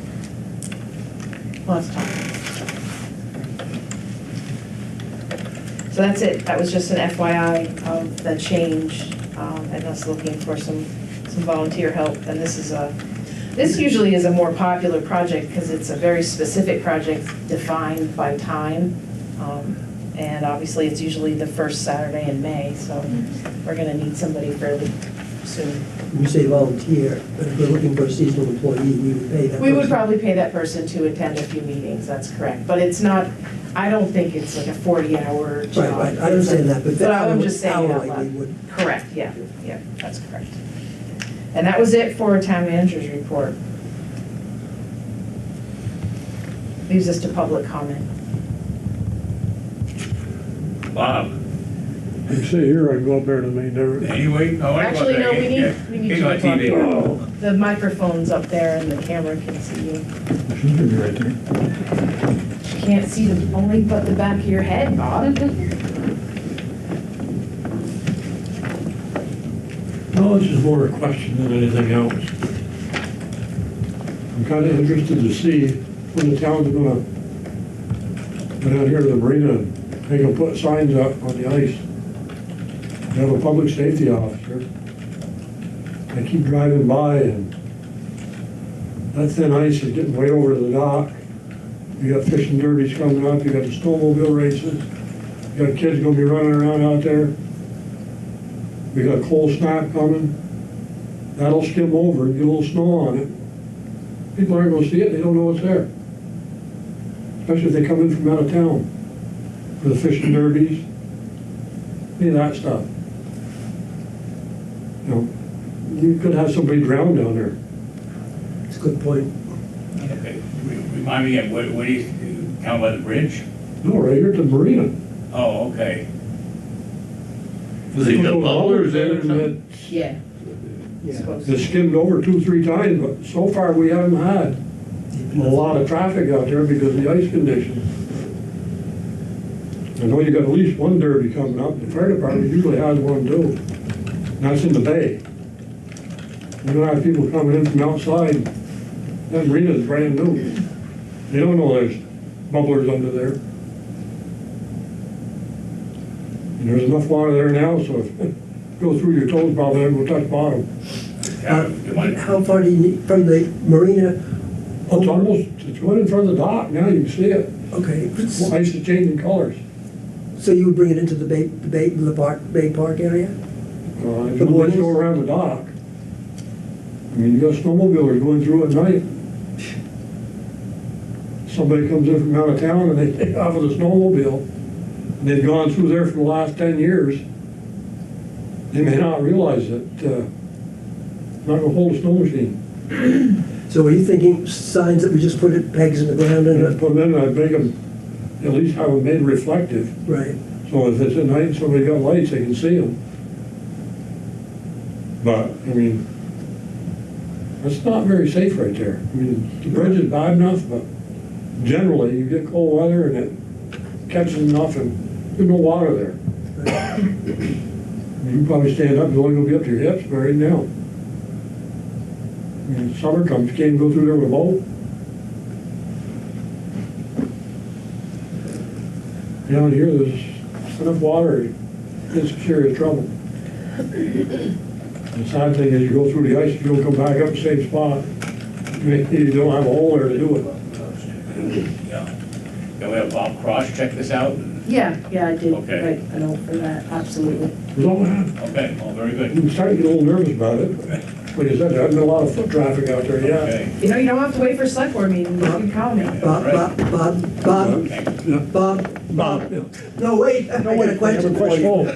We'll have to talk. So that's it. That was just an FYI of the change and us looking for some volunteer help. And this usually is a more popular project because it's a very specific project defined by time. And obviously it's usually the first Saturday in May, so we're gonna need somebody fairly soon.
When you say volunteer, but if we're looking for a seasonal employee, we would pay that
We would
person.
probably pay that person to attend a few meetings, that's correct. But it's not, I don't think it's like a 40-hour job.
Right, I understand that, but
I'm just saying it out
hourly, we
loud.
would.
Correct, yeah, that's correct. And that was it for town manager's report. Leaves us to public comment.
Bob,
You sit here, I can go up there to the main door.
anyway, no, I
Actually, no, we need
He's
you
on
to talk
TV.
here. The microphone's up there and the camera can see you.
She's gonna be right there.
She can't see only but the back of your head, Bob.
No, this is more a question than anything else. I'm kind of interested to see when the town's gonna go down here to the marina, they can put signs up on the ice. They have a public safety officer. I keep driving by and that thin ice is getting way over to the dock. You got fishing derbies coming up, you got the snowmobile races, you got kids gonna be running around out there. We got cold snap coming. That'll skim over and get a little snow on it. People aren't gonna see it, they don't know it's there. Especially if they come in from out of town for the fishing derbies, any of that stuff. You know, you could have somebody drown down there.
It's a good point.
Okay, remind me again, what do you, down by the bridge?
No, right here at the marina.
Oh, okay.
They got bubblers in or something?
that
Yeah.
It's skimmed over 2-3 times, but so far we haven't had a lot of traffic out there because of the ice conditions. I know you got at least one derby coming up. The fire department usually has one too. And that's in the bay. You don't have people coming in from outside. That marina's brand new. They don't know there's bubblers under there. And there's enough water there now, so if you go through your toes, probably never will touch bottom.
How far do you need from the marina?
It's going in front of the dock now, you can see it.
Okay,
Well, ice is changing colors.
so you would bring it into the Bay Park area?
It's always go around the dock. I mean, you got snowmobilers going through at night. Somebody comes in from out of town and they take off with a snowmobile, and they've gone through there for the last 10 years. They may not realize that it's not gonna hold a snow machine.
So are you thinking signs that we just put it pegs in the ground
And I
and,
put them in, I make them, at least have them made reflective.
right?
So if it's at night and somebody got lights, they can see them. But, I mean, it's not very safe right there. I mean, the bridge is bad enough, but generally, you get cold weather and it catches enough and there's no water there. You can probably stand up, you're only gonna be up to your hips right now. I mean, summer comes, you can't even go through there with a boat. Down here, there's enough water, it's some serious trouble. The sad thing is you go through the ice, you'll come back up the same spot. You don't have a hole there to do it.
Yeah. Can we have Bob Cross check this out?
Yeah, I did
Okay.
write a note for that, absolutely.
Okay, well, very good.
I'm starting to get a little nervous about it. Like I said, there hasn't been a lot of foot traffic out there yet.
Okay.
You know, you don't have to wait for a select board meeting, you can call me.
Bob, no, wait, I got a question for you.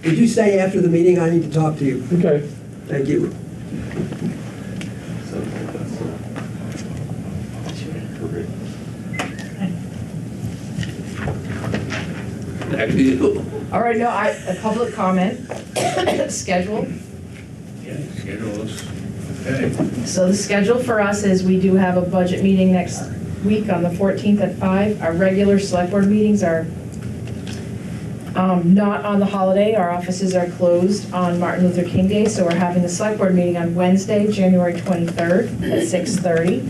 Did you say after the meeting, I need to talk to you?
Okay.
Thank you.
Back to you.
All right, no, a public comment schedule.
Yeah, schedules. Okay.
So the schedule for us is we do have a budget meeting next week on the 14th at 5. Our regular select board meetings are not on the holiday. Our offices are closed on Martin Luther King Day, so we're having the select board meeting on Wednesday, January 23rd at 6:30.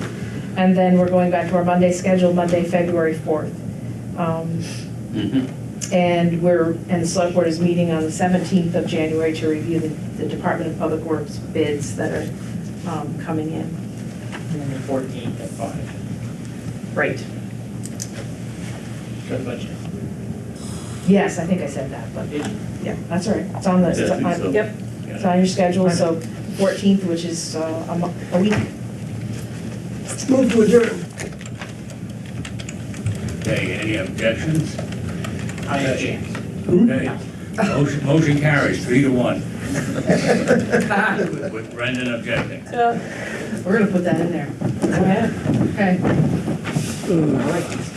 And then we're going back to our Monday schedule, Monday, February 4th. And the select board is meeting on the 17th of January to review the Department of Public Works bids that are coming in.
And then the 14th at 5.
Right.
Good budget.
Yes, I think I said that, but yeah, that's all right. It's on the,
Yeah, I think so.
yep, it's on your schedule, so 14th, which is a week.
Move to adjourn.
Okay, any objections?
I object.
Okay. Motion carries 3-1. With Brendan objecting.
We're gonna put that in there. Go ahead. Okay.
I like these